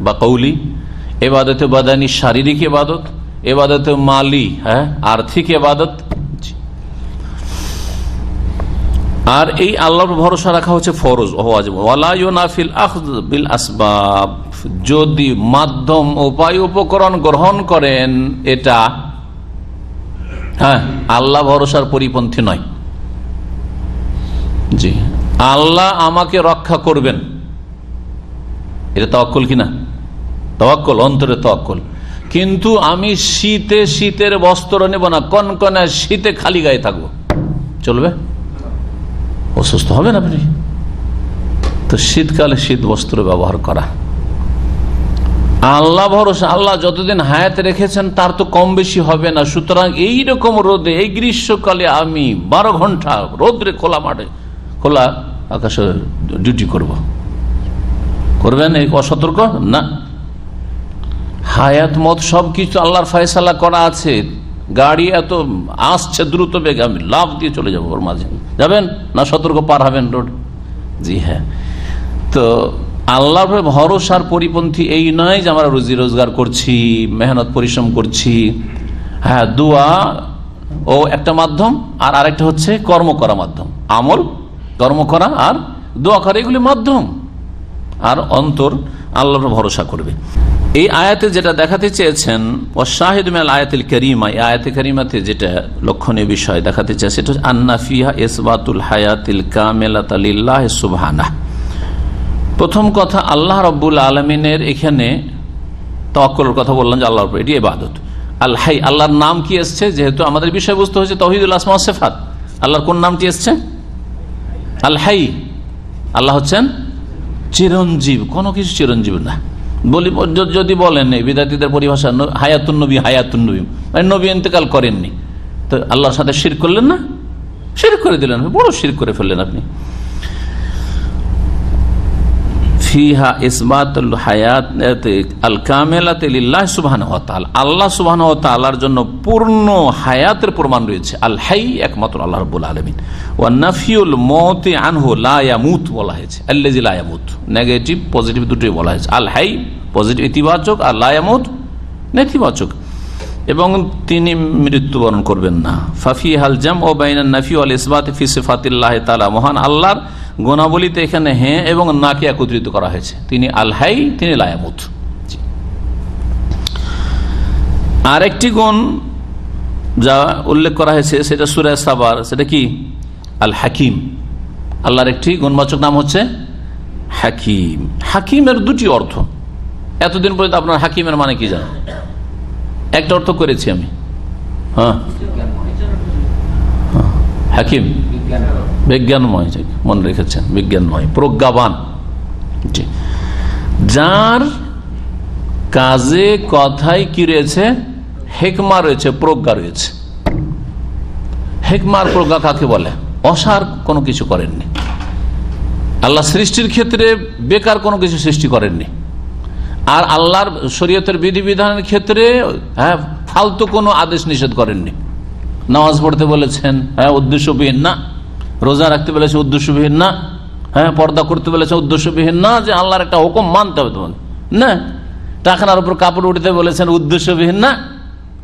বা কৌলি। ইবাদতে বাদানি, শারীরিক ইবাদত। ইবাদতে মালি, আর্থিক ইবাদত। আর এই আল্লাহর ভরসা রাখা হচ্ছে ফরজ ওয়াজিব। ওয়ালা ইউনাফিল আখয বিল আসবাব, যদি মাধ্যম উপায় উপকরণ গ্রহণ করেন এটা আল্লাহ ভরসার পরিপন্থী নয়। জি, আল্লাহ আমাকে রক্ষা করবেন, এটা তাওয়াক্কুল কিনা? তাওয়াক্কুল, অন্তরে তাওয়াক্কুল। কিন্তু আমি শীতে শীতের বস্ত্র নেব না, কনকনে শীতে খালি গায়ে থাকবো, চলবে? অসুস্থ হবেন আপনি। তো শীতকালে শীত বস্ত্র ব্যবহার করা, আল্লাহ ভরসা। আল্লাহ যতদিন হায়াত রেখেছেন তার তো কম বেশি হবে না। সুতরাং এইরকম রোদে, এই গ্রীষ্মকালে আমি 12 ঘন্টা রোদ্রে খোলা মাঠে, খোলা আকাশে ডিউটি করবেন? এই অসতর্ক না। হায়াত মত সবকিছু আল্লাহর ফয়সালা করা আছে। গাড়ি এত আসছে দ্রুত বেগে, আমি লাফ দিয়ে চলে যাবো ওর মাঝে, যাবেন না? সতর্ক পার হবেন রোড। জি হ্যাঁ, তো আল্লাহর ভরসার পরিপন্থী এই নয় যে আমরা রুজি রোজগার করছি, মেহনত পরিশ্রম করছি। হ্যাঁ, দোয়া ও একটা মাধ্যম, আর আরেকটা হচ্ছে কর্ম করা মাধ্যম। আমল কর্ম করা আর দোয়া করা, এগুলি মাধ্যম। আর অন্তর আল্লাহর ভরসা করবে। এই আয়াতে যেটা দেখাতে চেয়েছেন, ওয়াশাহিদু মিনাল আয়াতিল কারীমা, এই আয়াতে কারীমাতে যেটা লক্ষণীয় বিষয় দেখাতে চেয়েছে সেটা হচ্ছে আন্না ফিহা ইসবাতুল হায়াতিল কামিলাতা লিল্লাহি সুবহানাহু। প্রথম কথা, আল্লাহ রাব্বুল আলামিনের এখানে তাওয়াক্কুলের কথা বললাম যে আল্লাহর উপর, এটি ইবাদত। আল হাই, আল্লাহর নাম কি এসছে? যেহেতু আমাদের বিষয়বস্তু হচ্ছে তাওহীদুল আসমা ওয়াস সিফাত, আল্লাহর কোন নামটি এসছে? আল হাই। আল্লাহ হচ্ছেন চিরঞ্জীব, কোনো কিছু চিরঞ্জীব না। বলি যদি বলেন এই বিদাতীদের পরিভাষা হায়াতুন নবী, হায়াতুন নবী মানে নবী ইন্তেকাল করেননি, তো আল্লাহর সাথে শিরক করলেন না? শিরক করে দিলেন, বড় শিরক করে ফেললেন আপনি। ফিহা ইসবাতুল হায়াত আল কামিলাতি লিল্লাহি সুবহানাহু ওয়া তাআলা, আল্লাহ সুবহানাহু ওয়া তাআলার জন্য পূর্ণ হায়াতের প্রমাণ রয়েছে। আল হাই একমাত্র আল্লাহ রাব্বুল আলামিন। ওয়া নাফিউল মউতি আনহু লা ইয়ামুত বলা হয়েছে, আল্লাযী লা ইয়ামুত, নেগেটিভ পজিটিভ দুটোই বলা হয়েছে। আল হাই পজিটিভ ইতিবাচক, আর লা ইয়ামুত নেতিবাচক, এবং তিনি মৃত্যুবরণ করবেন না। ফাফিহাল জামউ বাইনান নাফি ওয়াল ইসবাত ফি সিফাতিল্লাহি তাআলা, মহান আল্লাহর গুণাবলীতে এখানে হ্যাঁ এবং নাকে একত্রিত করা হয়েছে। তিনি আল হাই, তিনি লা ইয়ামুত। আরেকটি গুণ যা উল্লেখ করা হয়েছে সেটা সূরা সাবার, সেটা কি? আল হাকিম। আল্লাহর একটি গুণবাচক নাম হচ্ছে হাকিম। হাকিমের দুটি অর্থ। এতদিন পর্যন্ত আপনার হাকিমের মানে কি জানেন? একটা অর্থ করেছি আমি, হাকিম বিজ্ঞানময়, মনে রেখেছেন, বিজ্ঞানময়, প্রজ্ঞাবান, যার কাজে কথায় কি রয়েছে? হেকমা রয়েছে, প্রজ্ঞা রয়েছে। হেকমার প্রজ্ঞা কাকে বলে? অসার কোনো কিছু করেননি আল্লাহ। সৃষ্টির ক্ষেত্রে বেকার কোনো কিছু সৃষ্টি করেননি। আর আল্লাহর শরীয়তের বিধিবিধানের ক্ষেত্রে ফালতু কোনো আদেশ নিষেধ করেননি। নামাজ পড়তে বলেছেন, উদ্দেশ্যবিহীন না। রোজা রাখতে বলেছে, উদ্দেশ্যবিহীন না। পর্দা করতে বলেছে, উদ্দেশ্যবিহীন না, যে আল্লাহর একটা হুকুম মানতে হবে তোমাকে না। টাকার উপর কাপড় উঠতে বলেছেন, উদ্দেশ্যবিহীন না।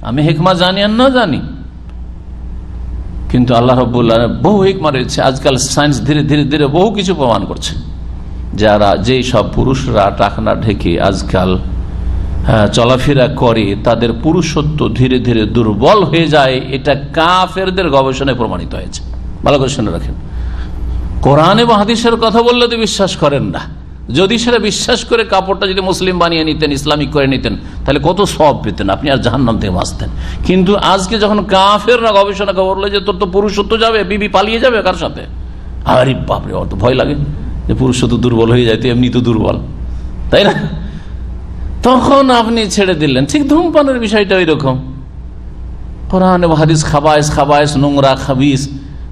আমি হিকমা জানি আর না জানি, কিন্তু আল্লাহ রাব্বুল আলামিন বহু হিকমা রয়েছে। আজকাল সায়েন্স ধীরে ধীরে ধীরে বহু কিছু প্রমাণ করছে। যারা যেই সব পুরুষরা টাকনা ঢেকে আজকাল চলাফেরা করে, তাদের পুরুষত্ব ধীরে ধীরে দুর্বল হয়ে যায়। এটা কাফেরদের গবেষণায় প্রমাণিত হয়েছে। ভালো করে শুনে রাখেন, কোরআন এবং হাদিসের কথা বললে তো বিশ্বাস করেন না। যদি সেটা বিশ্বাস করে কাপড়টা যদি মুসলিম বানিয়ে নিতেন, ইসলামিক করে নিতেন, তাহলে কত সওয়াব পেতেন, আপনি আর জাহান্নাম থেকে বাঁচতেন। কিন্তু আজকে যখন কাফেররা গবেষণা করলো যে তোর তো পুরুষত্ব যাবে, বিবি পালিয়ে যাবে কার সাথে, আরে বাপরে, অত ভয় লাগে যে পুরুষত্ব দুর্বল হয়ে যায়, তো এমনি তো দুর্বল, তাই না? তখন আপনি ছেড়ে দিলেন। ঠিক ধূমপানের বিষয়টা ওই রকম। কোরআন এবং হাদিস খাবায়েস, খাবায়েস নোংরা, খাবিস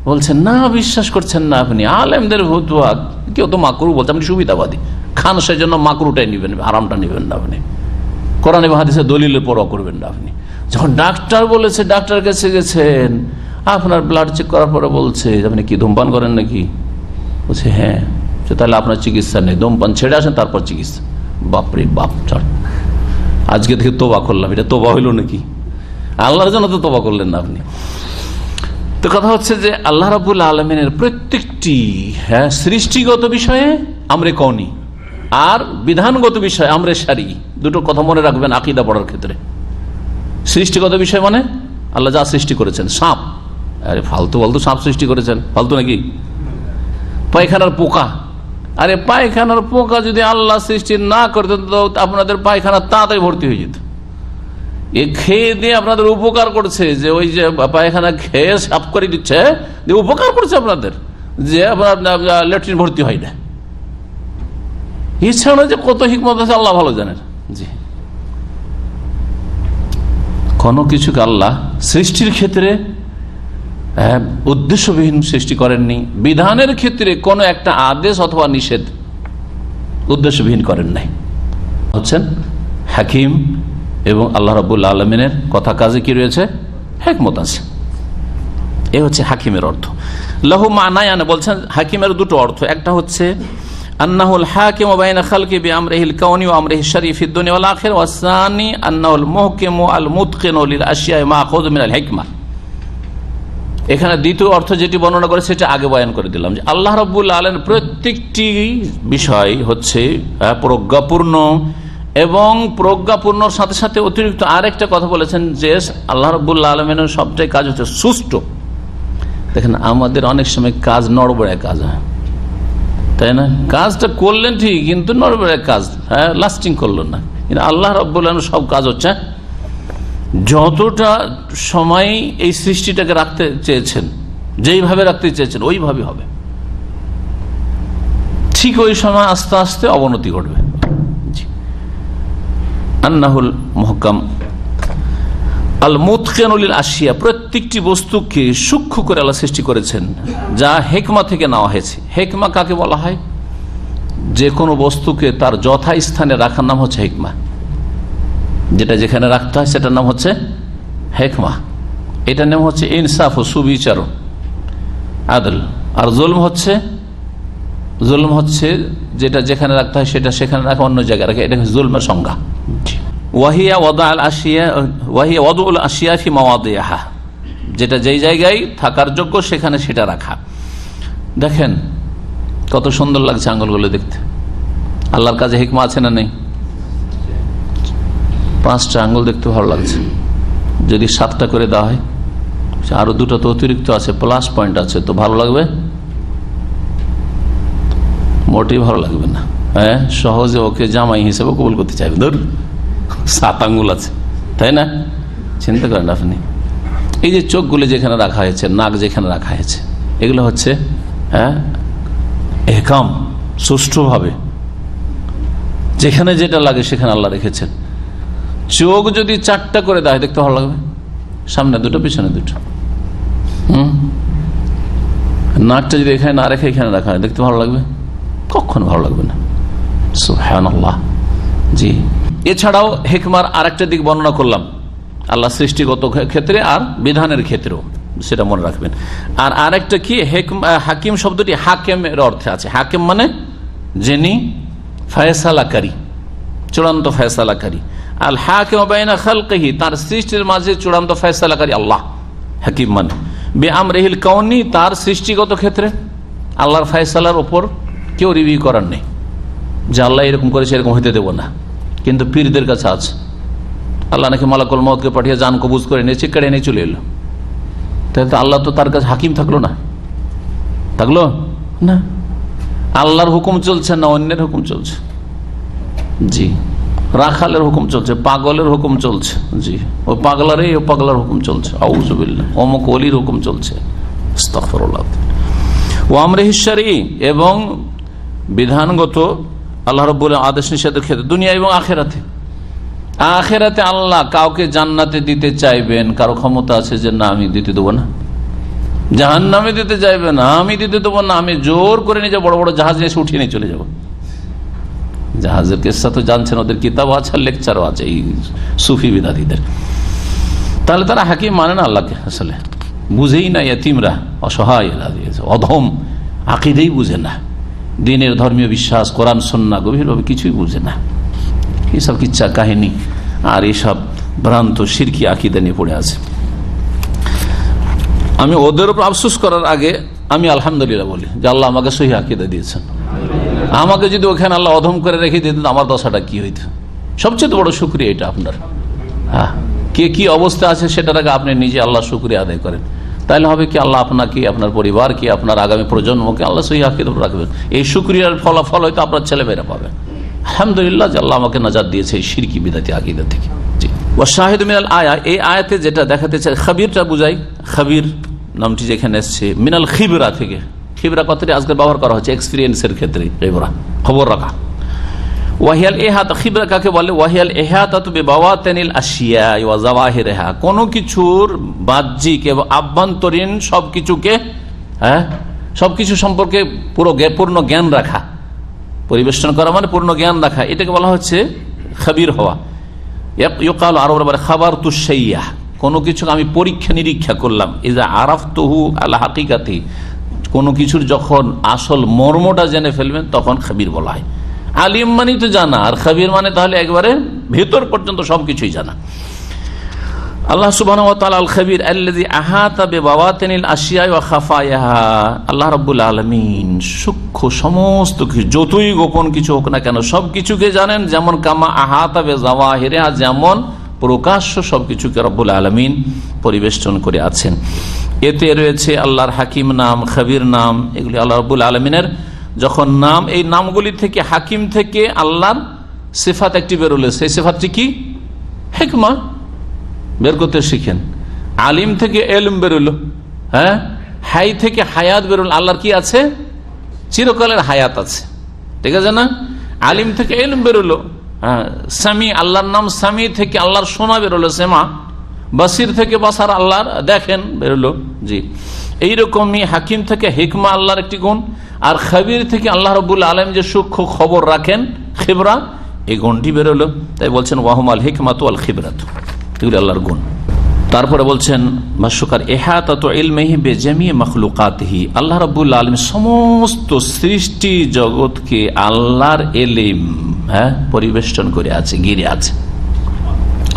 বলছেন না, বিশ্বাস করছেন না আপনি। আলেমদের ফতোয়া, কেউ তো মাকরু বলছে, আপনি সুবিধাবাদী, খান সেজন্য মাকরুটাই নেবেন, আরামটা নেবেন না আপনি। কোরআন এবং হাদিসের দলিলের পরোয়া করবেন না আপনি। যখন ডাক্তার বলেছে, ডাক্তার কাছে গেছেন, আপনার ব্লাড চেক করার পরে বলছে আপনি কি ধূমপান করেন নাকি? বলছে হ্যাঁ। তাহলে আপনার চিকিৎসা নেই, ধূমপান ছেড়ে আসেন, তারপর চিকিৎসা। বাপরে বাপ, আজকে থেকে তোবা করলাম। এটা তোবা হইল নাকি? আল্লাহর জন্য তো তোবা করলেন না আপনি। তো কথা হচ্ছে যে আল্লাহ রাব্বুল আলামিনের প্রত্যেকটি সৃষ্টিগত বিষয়ে আমরে কওনি আর বিধানগত বিষয় আমরে শারঈ, দুটো কথা মনে রাখবেন আকীদা পড়ার ক্ষেত্রে। সৃষ্টিগত বিষয় মানে আল্লাহ যা সৃষ্টি করেছেন, সাপ, আরে ফালতু সাপ সৃষ্টি করেছেন, ফালতু নাকি? পায়খানার পোকা, আরে পায়খানার পোকা যদি আল্লাহ সৃষ্টি না করতেন তো আপনাদের পায়খানা তাড়াতাড়ি ভর্তি হয়ে যেত। এ খেয়ে দিয়ে আপনাদের উপকার করছে, যে ওই যে পায়খানা খেয়ে সাফ করে দিচ্ছে, উপকার করছে আপনাদের, যে আপনার ল্যাট্রিন ভর্তি হয় না। এছাড়া যে কত হিকমত আছে আল্লাহ ভালো জানেন। জি, কোনো কিছুকে আল্লাহ সৃষ্টির ক্ষেত্রে উদ্দেশ্যবিহীন সৃষ্টি করেননি, বিধানের ক্ষেত্রে কোনো একটা আদেশ অথবা নিষেধ উদ্দেশ্যবিহীন করেন নাই। হচ্ছেন হাকিম, এবং আল্লাহ রাব্বুল আলামিনের কথা কাজে কি রয়েছে? হিকমত আছে। এ হচ্ছে হাকিমের অর্থ। লাহু মানায়ান বলছেন হাকিমের দুটো অর্থ, একটা হচ্ছে আন্নাহুল হাকিমু বাইনা খালকি বিআমরিহিল কাউনি ওয়া আমরিহিশ শারঈ ফিদ দুনিয়া ওয়াল আখিরা, ওয়াস সানি আন্নাহুল মুহকিমু আল মুতকিনু লিল আশিয়া'i মা'খুযু মিনাল হিকমা। এখানে দ্বিতীয় অর্থ যেটি বর্ণনা করে সেটা আগে বয়ান করে দিলাম, যে আল্লাহ রাব্বুল আলামিন প্রত্যেকটি বিষয় হচ্ছে প্রজ্ঞাপূর্ণ, এবং প্রজ্ঞাপূর্ণর সাথে সাথে অতিরিক্ত আরেকটা কথা বলেছেন যে আল্লাহ রাব্বুল আলামিনের সবটাই কাজ হচ্ছে সুষ্ঠু। দেখেন আমাদের অনেক সময় কাজ নড়বড়ে কাজ হয়, তাই না? কাজটা করলেন ঠিক, কিন্তু নড়বড়ে কাজ, লাস্টিং করলো না। কিন্তু আল্লাহ রাব্বুল আলামিন সব কাজ হচ্ছে যতটা সময় এই সৃষ্টিটাকে রাখতে চেয়েছেন, যেইভাবে রাখতে চেয়েছেন ওইভাবে হবে, ঠিক ওই সময় আস্তে আস্তে অবনতি ঘটবে। আন্নাহুল মুহকাম আল মুতকিনু লিল আশিয়া, প্রত্যেকটি বস্তুকে সূক্ষ্ম করে আল্লাহ সৃষ্টি করেছেন, যা হিকমা থেকে নেওয়া হয়েছে। হিকমা কাকে বলা হয়? যে কোনো বস্তুকে তার যথাস্থানে রাখার নাম হচ্ছে হিকমা। যেটা যেখানে রাখতে হয় সেটার নাম হচ্ছে হিকমা। এটার নাম হচ্ছে ইনসাফ ও সুবিচারণ, আদল। আর জুলম হচ্ছে যেটা যেখানে রাখতে হয় সেটা সেখানে রাখা, অন্য জায়গায় রাখে, এটা জুলমের সংজ্ঞা। ওয়াহিয়া ওয়াদা'আল আশিয়া, ওয়াহিয়া ওয়াদু'ল আশিয়া ফি মাওয়াদিহা, যেটা যেই জায়গায় থাকার যোগ্য সেখানে সেটা রাখা। দেখেন কত সুন্দর লাগছে আঙ্গুলগুলো দেখতে। আল্লাহর কাছে হিকমা আছে না নেই? 5টা আঙ্গুল দেখতে ভালো লাগছে, যদি 7টা করে দেওয়া হয়, আরো 2টা তো অতিরিক্ত আছে, প্লাস পয়েন্ট আছে, তো ভালো লাগবে? মোটেই ভালো লাগবে না। সহজে ওকে জামাই হিসেবে কবুল করতে চাইবে, ধর 7 আঙ্গুল আছে, তাই না? চিন্তা করেন আপনি, এই যে চোখগুলো যেখানে রাখা হয়েছে, নাক যেখানে রাখা হয়েছে, এগুলো হচ্ছে এহকাম, সুষ্ঠুভাবে যেখানে যেটা লাগে সেখানে আল্লাহ রেখেছেন। চোখ যদি 4টা করে দেয় দেখতে ভালো লাগবে? সামনে 2টো পিছনে 2টো। নাকটা যদি এখানে না রেখে এখানে রাখা হয় দেখতে ভালো লাগবে? কখনো ভালো লাগবে না। সুবহানাল্লাহ। জি, এছাড়াও হিকমার আরেকটা দিক বর্ণনা করলাম, আল্লাহ সৃষ্টিগত ক্ষেত্রে আর বিধানের ক্ষেত্রেও, সেটা মনে রাখবেন। আর আরেকটা কি, হাকিম শব্দটি হাকিমের অর্থে আছে। হাকিম মানে যিনি ফয়সালাকারী, চূড়ান্ত ফয়সালাকারী। আল হাকিম বাইনা খালকিহি, তার সৃষ্টির মাঝে চূড়ান্ত ফয়সালাকারী আল্লাহ। হাকিম মানে বিআমরিহিল কাউনি, তার সৃষ্টিগত ক্ষেত্রে আল্লাহর ফয়সালার উপর কেউ রিভিউ করার নেই, যে আল্লাহ এরকম করেছে এরকম হইতে দেব না। কিন্তু পীরদের কাছে আছে, আল্লাহ নাকি মালাকুল মউতকে পাঠিয়ে জান কবুজ করে নিয়ে চিৎকারে নিয়ে চলে এলো, তাহলে তো আল্লাহ তো তার কাছে হাকিম থাকলো না? থাকলো না। আল্লাহর হুকুম চলছে না অন্যের হুকুম চলছে? জি, রাখালের হুকুম চলছে, পাগলের হুকুম চলছে। জি, ও পাগলারে ও পাগলার হুকুম চলছে, আউযুবিল্লাহ, অমুক ওলির হুকুম চলছে, আস্তাগফিরুল্লাহ। ও আমরিহিশ শারঈ, এবং বিধানগত আল্লাহ রাব্বুল আদেশ নিষেধের ক্ষেত্রে দুনিয়া এবং আখিরাতে। আখিরাতে আল্লাহ কাউকে জান্নাতে দিতে চাইবেন, কারো ক্ষমতা আছে যে না আমি দিতে দেবো না? জাহান্নামে দিতে চাইবে না, আমি দিতে দেবো না, আমি জোর করে নিয়ে বড় বড় জাহাজ নিয়ে উঠিয়ে নিয়ে চলে যাব। জাহাজের কিস্সা তো জানছেন, ওদের কিতাব আছে, লেকচারও আছে এই সুফি বিদাতীদের। তাহলে তারা হাকিম মানে না আল্লাহকে, আসলে বুঝেই না। ইয়াতিমরা, অসহায়, অধম, আকীদাই বুঝে না, দিনের ধর্মীয় বিশ্বাস, কোরআন সুন্নাহ গভীরভাবে কিছুই বুঝে না। এইসব কিচ্ছা কাহিনী আর এইসব ভ্রান্ত শিরকি আকীদা নিয়ে পড়ে আছে। আমি ওদের উপর আফসোস করার আগে আমি আলহামদুলিল্লাহ বলি যে আল্লাহ আমাকে সহিহ আকীদা দিয়েছেন। আমাকে যদি ওখানে আল্লাহ অধম করে রেখে দিতেন আমার দশাটা কি হইত। সবচেয়ে বড় শুকরিয়া এটা আপনার। হ্যাঁ, কে কি অবস্থা আছে সেটার আগে আপনি নিজে আল্লাহ শুকরিয়া আদায় করেন, তাহলে হবে কি আল্লাহ আপনাকে, আপনার পরিবারকে, আপনার আগামী প্রজন্মকে আল্লাহ সহিহ আকীদা রাখবেন। এই শুকরিয়ার ফলাফল হয়তো আপনার ছেলেমেয়েরা পাবেন। আলহামদুলিল্লাহ যে আল্লাহ আমাকে নাজাত দিয়েছে এই শিরকি বিদাতি আকীদা থেকে। জি, ওয়া শাহিদু মিনাল আয়া, এই আয়াতে যেটা দেখাতে চাই খাবিরটা বুঝাই। খাবির নামটি যেখানে এসছে মিনাল খিবরা থেকে, খিবরা কথাটি আজকে ব্যবহার করা হচ্ছে এক্সপিরিয়েন্সের ক্ষেত্রে, খবর রাখা। ওয়াহিয়াল ইহাত, খিবরা কাকে বলে? ওয়াহিয়াল ইহাতাতু বিবাওয়াতিনিল আশিয়া ওয়া যাওয়াহিরিহা, কোন কিছুর বাহ্যিক এবং আভ্যন্তরীণ সবকিছুকে, সবকিছু সম্পর্কে পূর্ণ জ্ঞান রাখা। পরিবেশন করা মানে পূর্ণ জ্ঞান রাখা, এটাকে বলা হচ্ছে খাবির হওয়া। ইউকাল আরবি খাবারতু শাইয়া, কোনো কিছু আমি পরীক্ষা নিরীক্ষা করলাম। ইজা আরাফতুহু আলা হাকিকাতি, কোনো কিছুর যখন আসল মর্মটা জেনে ফেলবেন তখন খাবির বলা হয়। আলিম মানে তো জানা, আর খাবির মানে তাহলে একবারে ভেতর পর্যন্ত সবকিছুই জানা। আল্লাহ সুবহানাহু ওয়া তাআলা আল খাবির আল্লাযী আহাতা বিবাওয়াতিনিল আশিয়া ওয়া খাফায়াহা, আল্লাহ রাব্বুল আলামিন সূক্ষ্ম সমস্ত কিছু, যতই গোপন কিছু হোক না কেন সবকিছুকে জানেন। যেমন কামা আহাতা বিজাওয়াহিরিহা, যেমন প্রকাশ্য সবকিছুকে রব্বুল আলামিন পরিবেষ্টন করে আছেন। এতে রয়েছে আল্লাহর হাকিম নাম, খাবির নাম, এগুলি আল্লাহ রাব্বুল আলামিনের যখন নাম, এই নামগুলি থেকে, হাকিম থেকে আল্লাহর সিফাত একটি বেরোলে, সেই সিফাতটি কি? হিকমা, বের করতে শিখেন। আলিম থেকে এলম বেরোলো, হ্যাঁ, হাই থেকে হায়াত বেরোলো। আল্লাহর কি আছে? চিরকালের হায়াত আছে, ঠিক আছে না? আলিম থেকে এলম বেরোলো। হ্যাঁ, সামি, আল্লাহর নাম সামি থেকে আল্লাহর শোনা বেরোলো, সেমা। বাসির থেকে বাসার, আল্লাহর দেখেন বেরোলো। জি, এইরকমই হাকিম থেকে হিকমা আল্লাহর একটি গুণ, আর খাবির থেকে আল্লাহ রাব্বুল আলামিন যে সূক্ষ্ম খবর রাখেন, খিবরা, এই গুণটি বেরোলো। তাই বলছেন ওয়াহুমাল হিকমাতু ওয়াল খিবরাতু, এগুলি আল্লাহর গুণ। তারপরে বলছেন ভাষ্যকার ইহাতাতু ইলমিহি বিজামি মাখলুকাতিহি, আল্লাহ রাব্বুল আলামিন সমস্ত সৃষ্টি জগৎকে আল্লাহর ইলম, হ্যাঁ, পরিবেষ্টন করে আছে, ঘিরে আছে।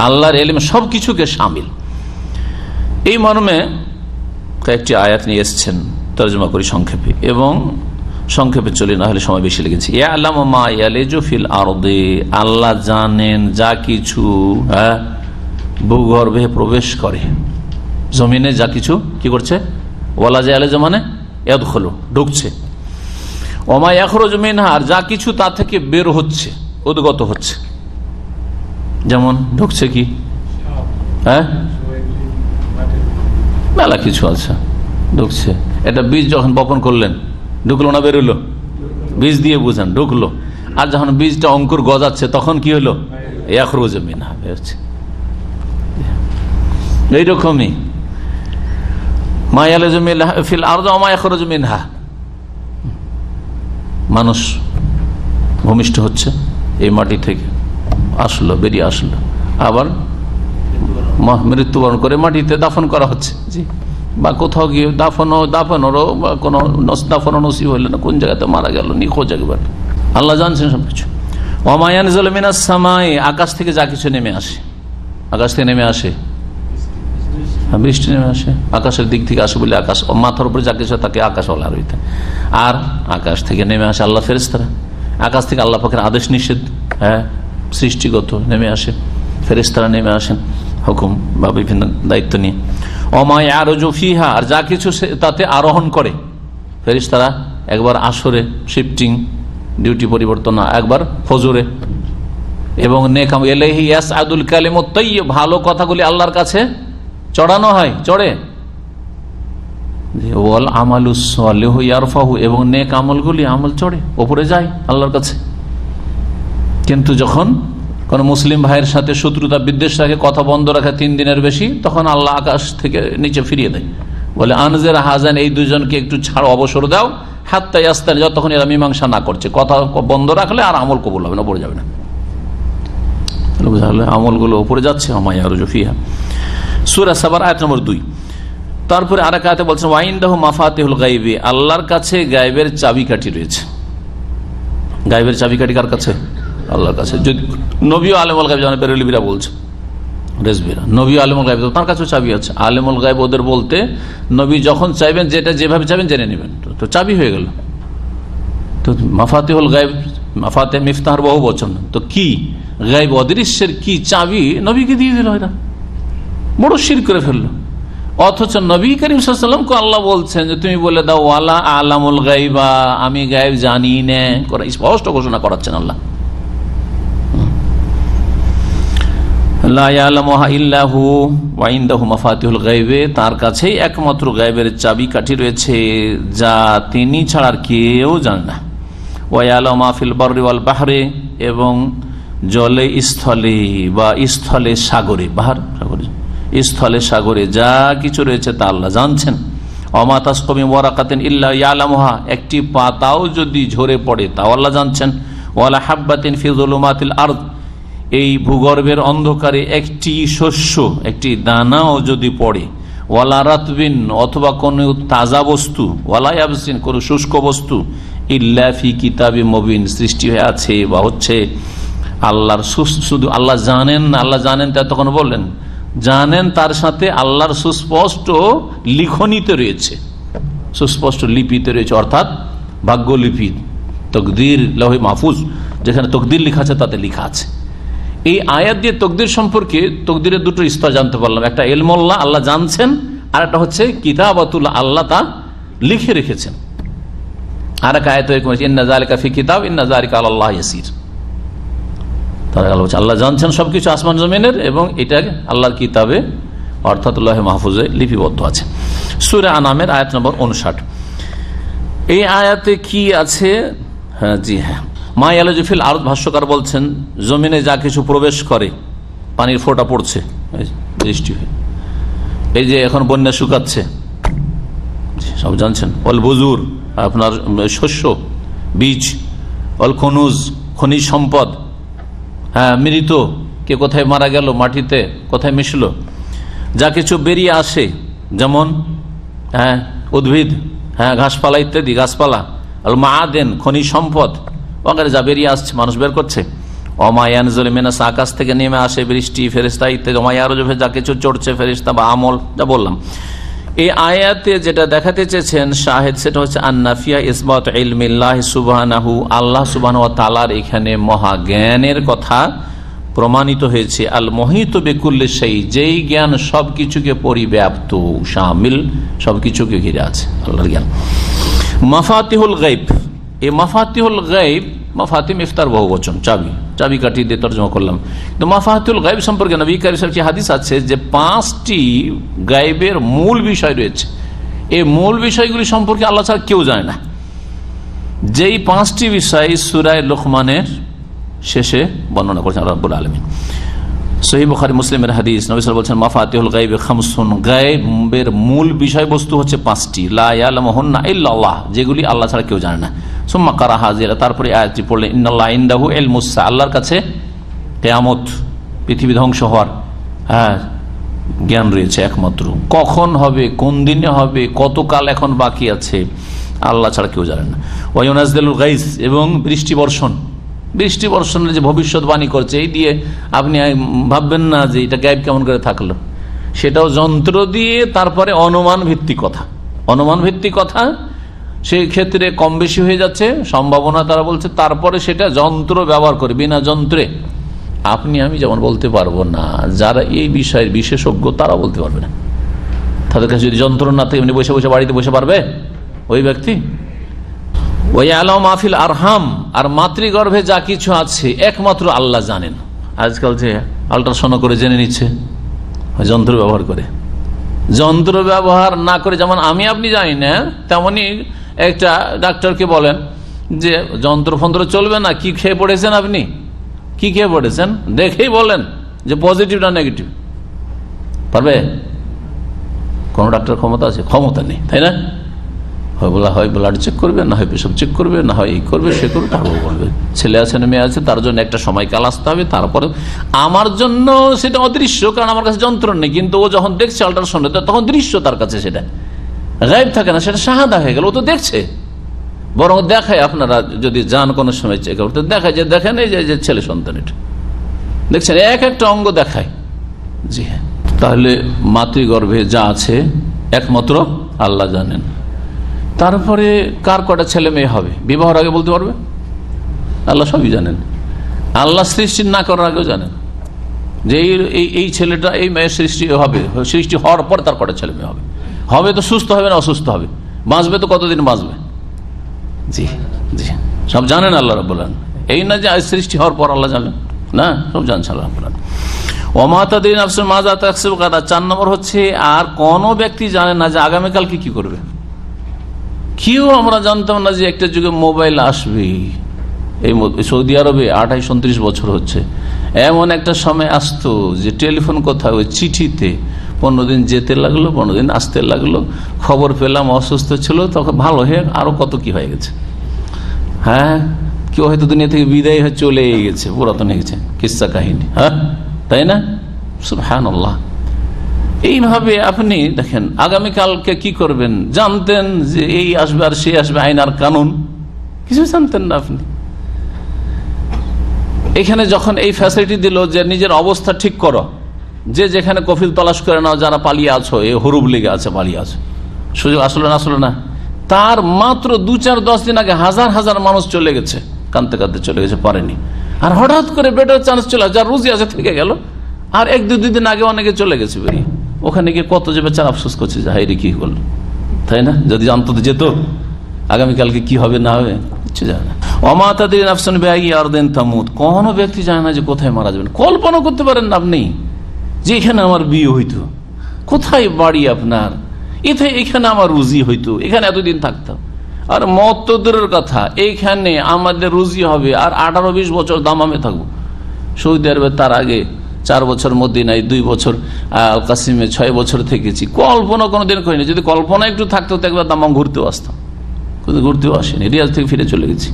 আল্লাহর ইলম সবকিছুকে শামিল। এই মর্মে কয়েকটি আয়াত নিয়ে এসেছেন, তরজমা করি সংক্ষেপে, এবং সংক্ষেপে চলি, না হলে সময় বেশি লেগেছে। ইয়ালামু মা ইয়ালিজু ফিল আরদি, আল্লাহ জানেন যা কিছু, হ্যাঁ, ভূগর্ভে প্রবেশ করে, জমিনে যা কিছু কি করছে। ওয়ালা জায়ালেজু মানে ইয়াদখুলু, ঢুকছে। ওমা ইয়াখরুজু মিনহা, আর যা কিছু তা থেকে বের হচ্ছে, উদ্গত হচ্ছে। যেমন ঢুকছে কি, হ্যাঁ, মেলা কিছু আছে ঢুকছে। এটা বীজ যখন বপন করলেন, ঢুকলো না বেরোলো? বীজ দিয়ে বুঝেন, ঢুকলো। আর যখন বীজটা অঙ্কুর গজাচ্ছে তখন কি হলো? ইয়াখরুজু মিনহা, বেরোচ্ছে। এইরকমই মা ইয়ালিজু ফিল আরদি ওয়া মা ইয়াখরুজু মিনহা, মানুষ ভূমিষ্ঠ হচ্ছে, এই মাটি থেকে আসলো, বেরিয়ে আসলো, আবার মৃত্যুবরণ করে মাটিতে দাফন করা হচ্ছে। জি, বা কোথাও গিয়ে দাফনেরও বা কোনো দাফন নসিব হইল না, কোন জায়গাতে মারা গেল, নিখোঁজ একবার, আল্লাহ জানছেন সবকিছু। ওয়া মা ইয়ানজিলু মিনাস সামাই, আকাশ থেকে যা কিছু নেমে আসে, আকাশ থেকে নেমে আসে, বৃষ্টি নেমে আসে, আকাশের দিক থেকে আসে বলে আকাশ, মাথার উপরে যা কিছু তাকে আকাশ বলা হইতে। আর আকাশ থেকে নেমে আসে আল্লাহ ফেরেশতারা, আকাশ থেকে আল্লাহ পাকের আদেশ নিষেধ, হ্যাঁ, সৃষ্টিগত নেমে আসে, ফেরেশতারা নেমে আসেন হুকুম বা বিভিন্ন দায়িত্ব নিয়ে। ওমা ইয়ারজু ফিহা, আর যা কিছু তাতে আরোহণ করে, ফেরেশতারা একবার আসরে শিফটিং ডিউটি পরিবর্তন, একবার ফজরে, এবং নেক ইলাইহি ইয়াসআদুল কালিমুত তাইয়্যিব, ভালো কথাগুলি আল্লাহর কাছে চড়ানো হয়, চড়ে। ওয়াল আমালুস সালিহু ইয়ারফাহু, এবং নেক আমলগুলি, আমল চড়ে, উপরে যায় আল্লাহর কাছে। কিন্তু যখন কোন মুসলিম ভাইয়ের সাথে শত্রুতা বিদ্বেষ রাখে, কথা বন্ধ রাখে 3 দিনের বেশি, তখন আল্লাহ আকাশ থেকে নিচে ফিরিয়ে দেয়, বলে আনজের হাজান, এই দুজনকে একটু ছাড়, অবসর দাও, হাত্তা ইয়াস্তান, যতক্ষণ এরা মীমাংসা না করছে। কথা বন্ধ রাখলে আর আমল কবুল হবে না, উপরে যাবে না, আমলগুলো উপরে যাচ্ছে। আমায়ারজু ফিহা, সূরা সাবার আয়াত নম্বর 2। তারপরে আরেক আয়াতে বলছেন ওয়াইনদাহু মাফাতিহুল গায়বি, আল্লাহর কাছে গায়বের চাবিকাঠি রয়েছে। গায়বের চাবিকাঠি কার কাছে? আল্লাহর কাছে। যদি নবী ও আলেমুল গায়ব জানেন, বেরেলবিরা বলছে রেজবিরা। নবী আলেমুল গায়েব, তার কাছেও চাবি আছে। আলেমুল গায়েব ওদের বলতে নবী যখন চাইবেন, যেটা যেভাবে চাইবেন জেনে নেবেন, তো চাবি হয়ে গেল। তো মাফাতিহুল গায়েব, মাফাতে মিফতাহর বহু বচন, তো কি গায়েব অদৃশ্যের কি চাবি নবীকে দিয়ে দিল, এরা বড় শিরক করে ফেললো। অথচ নবী করিম সাল্লাল্লাহু আলাইহি ওয়াসাল্লামকে আল্লাহ বলছেন যে তুমি বলে দাও ওয়ালা আলামুল গায়বা, আমি গায়েব জানি না, স্পষ্ট ঘোষণা করাচ্ছেন আল্লাহ। লা ইয়ালামুহা ইল্লা হু ওয়া ইনদাহু মাফাতিহুল গায়বে, তার কাছেই একমাত্র গায়েবের চাবিকাঠি রয়েছে, যা তিনি ছাড়া আর কেউ জানে না। ওয়া ইয়ালামু মা ফিল বাররি ওয়াল বাহরি, এবং জলে স্থলে বা স্থলে সাগরে, বাহার সাগরে, স্থলে সাগরে যা কিছু রয়েছে তা আল্লাহ জানছেন। ওমা তাসকু মিন ওয়ারাকাতিন ইল্লা ইয়ালামুহা, একটি পাতাও যদি ঝরে পড়ে তাও আল্লাহ জানছেন। ওয়ালা হাববাতিন ফি যুলুমাতিল আরদ, এই ভূগর্ভের অন্ধকারে একটি শস্য, একটি দানাও যদি পড়ে, ওয়ালা রাতবিন, অথবা কোন তাজা বস্তু, ওয়ালা ইয়াবসিন, কোন শুষ্ক বস্তু, ইল্লা ফি কিতাবিম মুবিন, সৃষ্টি হয়ে আছে বা হচ্ছে আল্লাহর, শুধু আল্লাহ জানেন, আল্লাহ জানেন তা তখন বললেন জানেন, তার সাথে আল্লাহর সুস্পষ্ট লিখনিতে রয়েছে, সুস্পষ্ট লিপিতে রয়েছে, অর্থাৎ ভাগ্যলিপি, তকদির, লৌহে মাহফুজ, যেখানে তকদির লেখা আছে তাতে লেখা আছে। এই আয়াত দিয়ে তকদির সম্পর্কে, তকদিরের দুটো স্তর জানতে পারলাম, একটা ইলমুল্লাহ, আল্লাহ জানছেন, আর একটা হচ্ছে কিতাবাতুল্লাহ, আল্লাহ তা লিখে রেখেছেন। আর এক আয়াত এরকম আছে, ইন্না যালিকা ফি কিতাব ইন্না যালিকা আলাল্লাহ ইয়াসির, তারা আল্লাহ জানছেন সবকিছু আসমান জমিনের, এবং এটা আল্লাহর কিতাবে অর্থাৎ লৌহে মাহফুজে লিপিবদ্ধ আছে। সূরা আনামের আয়াত নম্বর 59। এই আয়াতে কি আছে? হ্যাঁ, জি হ্যাঁ, মা ইয়ালজু ফিল আরদ, ভাষ্যকার বলছেন জমিনে যা কিছু প্রবেশ করে, পানির ফোঁটা পড়ছে বৃষ্টি হয়ে, এই যে এখন বন্যা শুকাচ্ছে, সব জানছেন। অল বুজুর, আপনার শস্য, বীজ, অল খনুজ, খনিজ সম্পদ, হ্যাঁ, মৃত, কে কোথায় মারা গেল, মাটিতে কোথায় মিশলো, যা কিছু বেরিয়ে আসে, যেমন হ্যাঁ উদ্ভিদ, হ্যাঁ ঘাসপালা ইত্যাদি, গাছপালা, আল মাআদেন, খনিজ সম্পদ ওখানে যা বেরিয়ে আসছে, মানুষ বের করছে। অমায়ানজুল মিনাস, আকাশ থেকে নেমে আসে বৃষ্টি, ফেরেশতা ইত্যাদি। অমায়ারুজুফে, যা কিছু চড়ছে, ফেরেশতা বা আমল, যা বললাম। এই আয়াতে যেটা দেখাতে চেয়েছেন শাহেদ, সেটা হচ্ছে আন্নাফিয়া ইসবাত ইলমিল্লাহ সুবহানাহু, আল্লাহ সুবহানাহু ওয়া তাআলার এখানে মহাজ্ঞানের কথা প্রমাণিত হয়েছে। আল মুহিত বিকুল্লি শাই, যেই জ্ঞান সবকিছুকে পরিব্যাপ্ত, শামিল, সবকিছুকে ঘিরে আছে আল্লাহর জ্ঞান। মাফাতিহুল গায়ব, এই মাফাতিহুল গায়ব, মাফাতিহ ইফতার বহু বচন, চাবি, চাবি কাঠি দিয়ে তর্জমা করলাম। তো মাফাতিহুল গায়ব সম্পর্কে নবী কারীম সাল্লাল্লাহু আলাইহি ওয়াসাল্লাম হাদিস আছে যে 5টি গায়বের মূল বিষয় রয়েছে। এই মূল বিষয়গুলি সম্পর্কে আল্লাহ ছাড়া কেউ জানে না। যেই 5টি বিষয় সূরা লুকমানের শেষে বর্ণনা করেছেন রব্বুল আলামিন। সহিহ বুখারী মুসলিমের হাদিস, নবী সাল্লাল্লাহু আলাইহি ওয়াসাল্লাম বলছেন মাফাতিহুল গায়বে খামসুন, গায়বের মূল বিষয়বস্তু হচ্ছে 5টি, লা ইয়ালামুহুন্না ইল্লাল্লাহ, যেগুলি আল্লাহ ছাড়া কেউ জানে না। সুম্মা কারা হাজিরা, তারপরে আয়াতটি পড়লেন, ইন্নাল্লাহ ইনদাহু ইলমুস সাআ, আল্লাহর কাছে কিয়ামত, পৃথিবী ধ্বংস হওয়ার হ্যাঁ জ্ঞান রয়েছে একমাত্র। কখন হবে, কোন দিনে হবে, কতকাল এখন বাকি আছে, আল্লাহ ছাড়া কেউ জানে না। ওয়া ইউনাজ্জিলুল গাইস, এবং বৃষ্টি বর্ষণ, বৃষ্টি বর্ষণের যে ভবিষ্যৎবাণী করছে, এই দিয়ে আপনি ভাববেন না যে এটা গায়েব কেমন করে থাকলো, সেটাও যন্ত্র দিয়ে, তারপরে অনুমান ভিত্তিক কথা, অনুমান ভিত্তিক কথা, সেই ক্ষেত্রে কম বেশি হয়ে যাচ্ছে সম্ভাবনা তারা বলছে, তারপরে সেটা যন্ত্র ব্যবহার করে, বিনা যন্ত্রে আপনি আমি যেমন বলতে পারবো না, যারা এই বিষয়ের বিশেষজ্ঞ তারা বলতে পারবে না। তাদের কাছে যদি যন্ত্র না থাকে, এমনি বসে বসে বাড়িতে বসে পারবে ওই ব্যক্তি? ওই আলাম মাহফিল আরহাম, আর মাতৃগর্ভে যা কিছু আছে একমাত্র আল্লাহ জানেন। আজকাল যে আল্ট্রাসাউন্ড করে জেনে নিচ্ছে, যন্ত্র ব্যবহার করে, যন্ত্র ব্যবহার না করে যেমন আমি আপনি জানি না, তেমনি একটা ডাক্তারকে বলেন যে যন্ত্রফন্ত্র চলবে না, কি খেয়ে পড়েছেন আপনি, কি খেয়ে পড়েছেন, দেখেই বলেন যে পজিটিভ না নেগেটিভ। পারবে? কোন ডাক্তার ক্ষমতা আছে? ক্ষমতা নেই, তাই না? হয় ব্লাড চেক করবে, না হয় পেশাব চেক করবে, না হয় এই করবে সে করবে, তারপর বলবে। ছেলে আছে না মেয়ে আছে, তার জন্য একটা সময়কাল আসতে হবে, তারপরে আমার জন্য সেটা অদৃশ্য, কারণ আমার কাছে যন্ত্র নেই, কিন্তু ও যখন দেখছে আল্ট্রাসাউন্ড, তখন দৃশ্য তার কাছে, সেটা গায়েব থাকে না, সেটা শাহাদা হয়ে গেল, ও তো দেখছে। বরং দেখায়, আপনারা যদি যান কোনো সময় চেক করতে, দেখায় যে দেখেন এই যে ছেলে সন্তান, এটা দেখছেন এক একটা অঙ্গ দেখায়, জি হ্যাঁ। তাহলে মাতৃগর্ভে যা আছে একমাত্র আল্লাহ জানেন। তারপরে কার কটা ছেলে মেয়ে হবে বিবাহের আগে বলতে পারবে? আল্লাহ সবই জানেন। আল্লাহ সৃষ্টি না করার আগেও জানেন যে এই ছেলেটা এই মেয়ের সৃষ্টি হবে, সৃষ্টি হওয়ার পর তার কটা ছেলে মেয়ে হবে। হবে তো সুস্থ হবে না অসুস্থ হবে, বাঁচবে তো কতদিন বাঁচবে, জি জি সব জানেন আল্লাহ রাব্বুল আলামিন। এই না যে সৃষ্টি হওয়ার পর আল্লাহ জানেন, না, সব জানছেন আল্লাহ রাব্বুল আলামিন। ওমা তাদরি নাফসুন মা যা তাকসিবু গাদা। 4 নম্বর হচ্ছে আর কোনো ব্যক্তি জানে না যে আগামীকালকে কি করবে। কেউ আমরা জানতাম না যে একটা যুগে মোবাইল আসবে। এই সৌদি আরবে 28-29 বছর হচ্ছে, এমন একটা সময় আসতো যে টেলিফোন কথা ওই চিঠিতে 15 দিন যেতে লাগলো, 15 দিন আসতে লাগলো, খবর পেলাম অসুস্থ ছিল, তখন ভালো হয়ে আরো কত কি হয়ে গেছে। হ্যাঁ, কেউ হয়তো দুনিয়া থেকে বিদায় হয়ে চলে গেছে, পুরাতন হয়ে গেছে, কিস্সা কাহিনী, হ্যাঁ তাই না? সুবহানাল্লাহ। এইভাবে আপনি দেখেন আগামীকালকে কি করবেন জানতেন যে এই আসবে আর সে আসবে, আইন আর কানুন কিছু জানতেন না আপনি। এখানে যখন এই ফ্যাসিলিটি দিল যে নিজের অবস্থা ঠিক করো, যে যেখানে কফিল তলাশ করে নাও, যারা পালিয়ে আছো, এই হরুব লেগে আছে, পালিয়ে আছে, সুযোগ আসলো না, আসলো না। তার মাত্র 2-4-10 দিন আগে হাজার হাজার মানুষ চলে গেছে, কাঁদতে কাঁদতে চলে গেছে, পারেনি। আর হঠাৎ করে বেটার চান্স চলে, যার রুজি আছে থেকে গেল। আর 1-2 দিন আগে অনেকে চলে গেছে বেরিয়ে, ওখানে গিয়ে কত যে বেচার আফসোস করছে যে হাই রে কি করলো, তাই না? যদি জানতো তো যেত আগামীকালকে কি হবে না হবে, কিছু জানে না। ওমা তাদরি নাফসুন বিআইয়ি আরদিন তামুত। কোন ব্যক্তি জানে না যে কোথায় মারা যাবেন। কল্পনা করতে পারেন না আপনি যে এখানে আমার বিয়ে হইতো, কোথায় বাড়ি আপনার, এখানে আমার রুজি হইতো, এখানে এতদিন থাকতাম। আর মত তো দূরের কথা, এইখানে আমাদের রুজি হবে আর 18-20 বছর দামামে থাকবো। সৌদি আরবে তার আগে 4 বছর মদিনায়, 2 বছর কাসিমে, 6 বছর থেকেছি। কল্পনা কোনোদিন করিনি। যদি কল্পনা একটু থাকতো তো একবার দামাম ঘুরতেও আসতাম, কিন্তু ঘুরতেও আসেনি, রিয়াজ থেকে ফিরে চলে গেছি।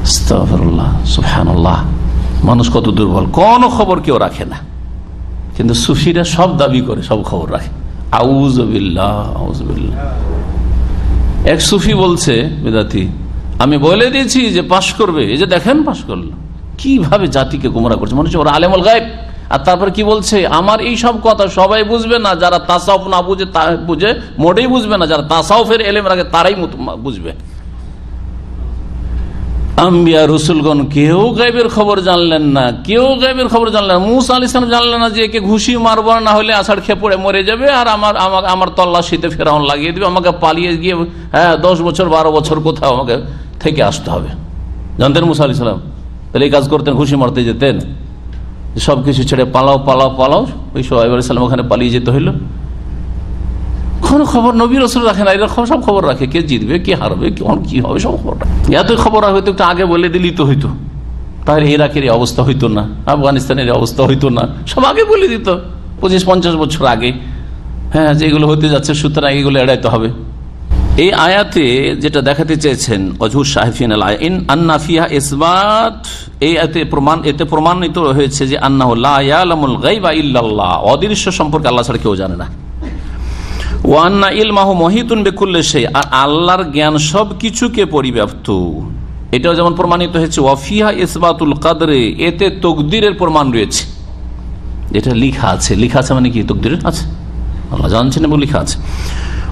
আস্তাগফিরুল্লাহ, সুবহানাল্লাহ। মানুষ কত দুর্বল, কোনো খবর কেউ রাখে না, কিন্তু সুফিরা সব দাবি করে সব খবর রাখে। আউযুবিল্লাহ, আউযুবিল্লাহ। এক সুফি বলছে, বেদাতি, আমি বলে দিয়েছি যে পাশ করবে, এই যে দেখেন পাশ করলো। কিভাবে জাতিকে গোমরাহ করছে মনে হচ্ছে ওরা আলেমুল গায়ব। আর তারপর কি বলছে, আমার এই সব কথা সবাই বুঝবে না, যারা তাসাউফ না বুঝে, বুঝে মোটেই বুঝবে না, যারা তাসাউফের এলেম রাখে তারাই বুঝবে। আম্বিয়া রসুলগণ কেউ গায়বের খবর জানলেন না, কেউ গায়বের খবর জানলেন না। মুসা আলাইহিস সালাম জানলেন না যে একে ঘুষি মারবো, না হলে আষাঢ় খেয়ে পড়ে মরে যাবে, আর আমার তল্লাশিতে ফেরাউন লাগিয়ে দিবে, আমাকে পালিয়ে গিয়ে 10 বছর 12 বছর কোথাও আমাকে থেকে আসতে হবে। জানতেন মুসা আলাইহিস সালাম? তাহলে এই কাজ করতেন, ঘুষি মারতে যেতেন, সবকিছু ছেড়ে পালাও পালাও পালাও, ওই সোহাইব আলাইহিস সালাম ওখানে পালিয়ে যেতে হইলো। কোন খবর নবী রাসূল রাখে না, এরকম সব খবর রাখে, কে জিতবে, কে হারবে, কি হবে, সব খবর রাখে। এত খবর হয়তো একটু আগে বলে দিলেই তো হইতো, তাহলে ইরাকের এই অবস্থা হইতো না, আফগানিস্তানের অবস্থা হইতো না, সব আগে বলে দিত 25-50 বছর আগে। হ্যাঁ, যেগুলো হতে যাচ্ছে, সুতরাং এগুলো এড়াইতে হবে। এই আয়াতে যেটা দেখাতে চেয়েছেন অজহুর সাহিফিন আল আইন আন্না ফিহা ইসবাত, এই আয়াতে এতে প্রমাণিত হয়েছে যে আন্নাহু লা ইয়ালামুল গায়বা ইল্লাল্লাহ, অদৃশ্য সম্পর্কে আল্লাহ ছাড়া কেউ জানে না। ওয়া আন্না ইলমাহু মুহিতুন বিকুল্লি শাই, আর আল্লাহর জ্ঞান সবকিছুকে পরিব্যাপ্ত, এটাও যেমন প্রমাণিত হয়েছে। ওয়া ফিহা ইসবাতুল কদরে, এতে তাকদীরের প্রমাণ রয়েছে। এটা লেখা আছে, লেখা আছে মানে কি তাকদীর আছে, আল্লাহ জানছেন এবং লেখা আছে।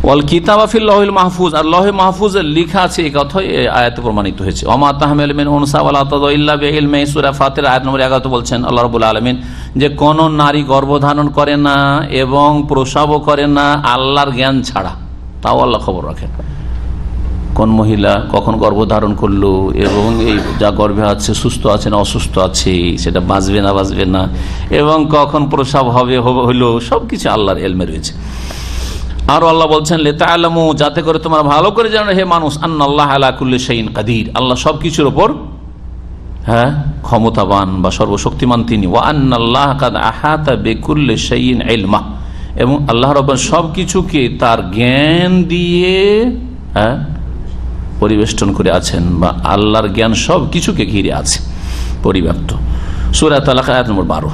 ওয়াল কিতাবা ফিল লাহিল মাহফুজ, আর লহে মাহফুজে লেখা আছে, এই কথাই আয়াতে প্রমাণিত হয়েছে। ওমা তাহমিল মিন উনসা ওয়ালা তাযু ইল্লা বিইলমি, সূরা ফাতির আয়াত নম্বর 11 বলছেন আল্লাহ রাব্বুল আলামিন যে কোন নারী গর্ভধারণ করে না এবং প্রসবও করে না আল্লাহর জ্ঞান ছাড়া, তাও আল্লাহ খবর রাখেন। কোন মহিলা কখন গর্ভধারণ করলো এবং এই যা গর্ভে আছে সুস্থ আছে না অসুস্থ আছে, সেটা বাঁচবে না বাঁচবে না, এবং কখন প্রসব হবে হইলো, সবকিছু আল্লাহর ইলমে রয়েছে। আর আল্লাহ বলছেন লিতাআলামু, যাতে করে তোমরা ভালো করে জানো হে মানুষ, আন্নাল্লাহ আলা কুল্লি শাইইন কাদির, আল্লাহ সবকিছুর উপর ক্ষমতাবান বা সর্বশক্তিমান তিনি। ওয়া আন্নাল্লাহ কাদ আহাতা বিকুল্লি শাইইন ইলমা, এবং আল্লাহ রাব্বুল সবকিছুকে তার জ্ঞান দিয়ে পরিবেষ্টন করে আছেন, বা আল্লাহর জ্ঞান সবকিছুকে ঘিরে আছে, পরিব্যাপ্ত। সূরা তালাক আয়াত নম্বর 12।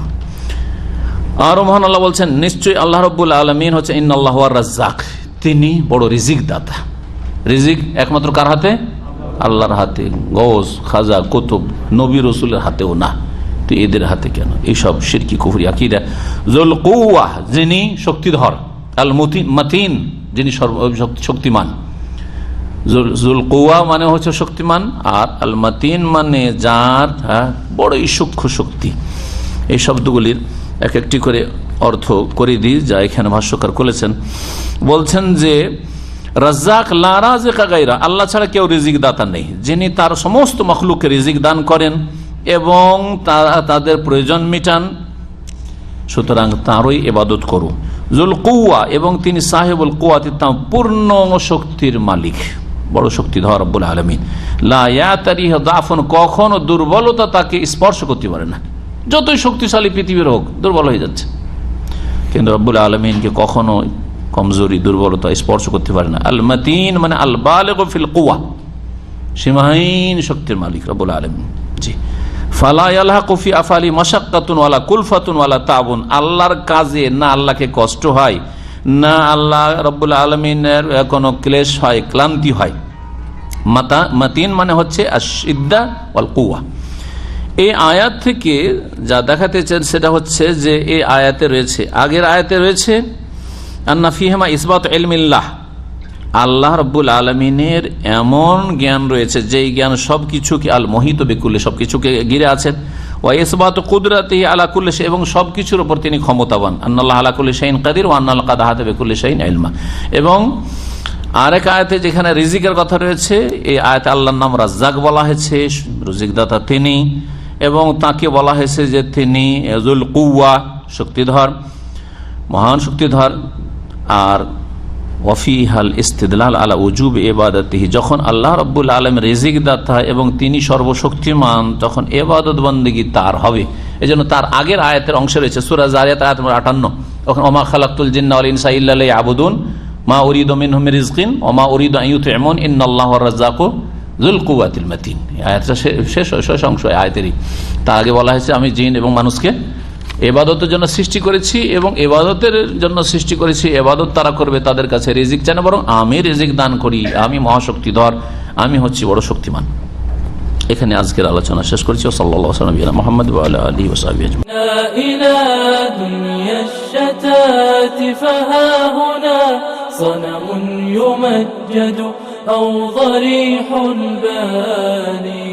আর মহান আল্লাহ বলছেন, নিশ্চয়ই আল্লাহ রাব্বুল আলামিন হচ্ছে ইন্নাল্লাহু আর রাজ্জাক, তিনি বড় রিজিক দাতা। রিজিক একমাত্র কার হাতে? আল্লাহর হাতে। গৌস, খাজা, কুতুব, নবী রসুলের হাতেও না, তো এদের হাতে কেন? এইসব শিরকি কুফরি আকীদা। যুল কুওয়া, যিনি শক্তিধর, আল মাতিন, যিনি শক্তিমান। যুল কুওয়া মানে হচ্ছে শক্তিমান, আর আল মাতিন মানে যার বড়ই সূক্ষ্ম শক্তি। এই শব্দগুলির এক একটি করে অর্থ করে দিই, যা এখানে ভাষ্যকার করেছেন। বলছেন যে রাজ্জাক লা রাযিকা গায়রা, আল্লাহ ছাড়া কেউ রিজিক দাতা নেই, যিনি তার সমস্ত মখলুককে রিজিক দান করেন এবং তাদের প্রয়োজন মিটান, সুতরাং তাঁরই ইবাদত করো। যুল কুওয়া, এবং তিনি সাহেবুল কুওয়াতি, পূর্ণ শক্তির মালিক, বড় শক্তিধর রব্বুল আলামিন। লা ইয়াতারিহু দাফুন, কখনো দুর্বলতা তাকে স্পর্শ করতে পারে না। যতই শক্তিশালী পৃথিবীর হোক, দুর্বল হয়ে যাচ্ছে, কিন্তু রব্বুল আলামিনকে কখনো কমজোরি, দুর্বলতা স্পর্শ করতে পারে না। আল মাতিন মানে আল বালিগু ফিল কুওয়া, সীমাহীন শক্তির মালিক রব্বুল আলামিন। জি। ফালা ইয়ালহাকু ফি আফালি মাশাক্কাতুন ওয়ালা কুলফাতুন ওয়ালা তাবুন, আল্লাহর কাজে না আল্লাহকে কষ্ট হয়, না আল্লাহ রব্বুল আলামিনের কোনো ক্লেশ হয়, ক্লান্তি হয়। মাতিন মানে হচ্ছে আশ-শিদ্দা ওয়াল কুওয়া। এই আয়াত থেকে যা দেখাতে চান সেটা হচ্ছে যে এই আয়াতে রয়েছে, আগের আয়াতে রয়েছে আন্না ফিহিমা ইসবাত ইলমিল্লাহ, আল্লাহ রাব্বুল আলামিনের এমন জ্ঞান রয়েছে যেই জ্ঞান সবকিছুকে আল মোহিত বিকুল্লি, সবকিছুকে ঘিরে আছেন। ওয়া ইসবাত কুদরাতিহি আলা কুল্লি শাই, এবং সবকিছুর উপর তিনি ক্ষমতাবান। আন্নাল্লাহ আলা কুল্লি শাইইন কাদির ওয়া আন্নাল কাদ আহাতা বিকুল্লি শাইইন ইলমা। এবং আরেক আয়াতে যেখানে রিজিকের কথা রয়েছে, এই আয়াতে আল্লাহর নাম রাজ্জাক বলা হয়েছে, রিজিকদাতা তিনি, এবং তাকে বলা হয়েছে যে তিনি যুল কুওয়া, শক্তিধর, মহান শক্তিধর। আর ওয়াফিহাল ইস্তিদলাল আলা উজুব ইবাদাতিহি, যখন আল্লাহ রাব্বুল আলামিন রিজিক দাতা এবং তিনি সর্বশক্তিমান, তখন ইবাদত বন্দেগী তার হবে। এজন্য তার আগের আয়াতের অংশ রয়েছে সূরা যারিয়াত আয়াত নম্বর 58, তখন ওমা খালাকতুল জিন্না ওয়াল ইনসা ইল্লা লিয়াবুদুন মা উরিদু মিনহুম মিন রিজকিন ওয়া মা উরিদু আন ইউতঈমুন ইন্নাল্লাহু আর-রাজ্জাকু যুল কুওয়াতিল মাতিন। আয়াতটা শেষ অংশ আয়াতেরই। তার আগে বলা হয়েছে আমি জিন এবং মানুষকে ইবাদতের জন্য সৃষ্টি করেছি, এবং ইবাদতের জন্য সৃষ্টি করেছি, ইবাদত তারা করবে, তাদের কাছে রিজিক চায় না, বরং আমি রিজিক দান করি, আমি মহাশক্তিধর, আমি হচ্ছি বড় শক্তিমান। এখানে আজকের আলোচনা শেষ করছি। সাল্লাল্লাহু আলাইহি ওয়া সাল্লাম মুহাম্মদ ওয়া আলা আলিহি ওয়া সাহবিহি আজমাইন। ইলা দুনিয়াশ শাতাতি ফাহা হুনা সনামুন ইউমাজ্জাদু আও ضريح باني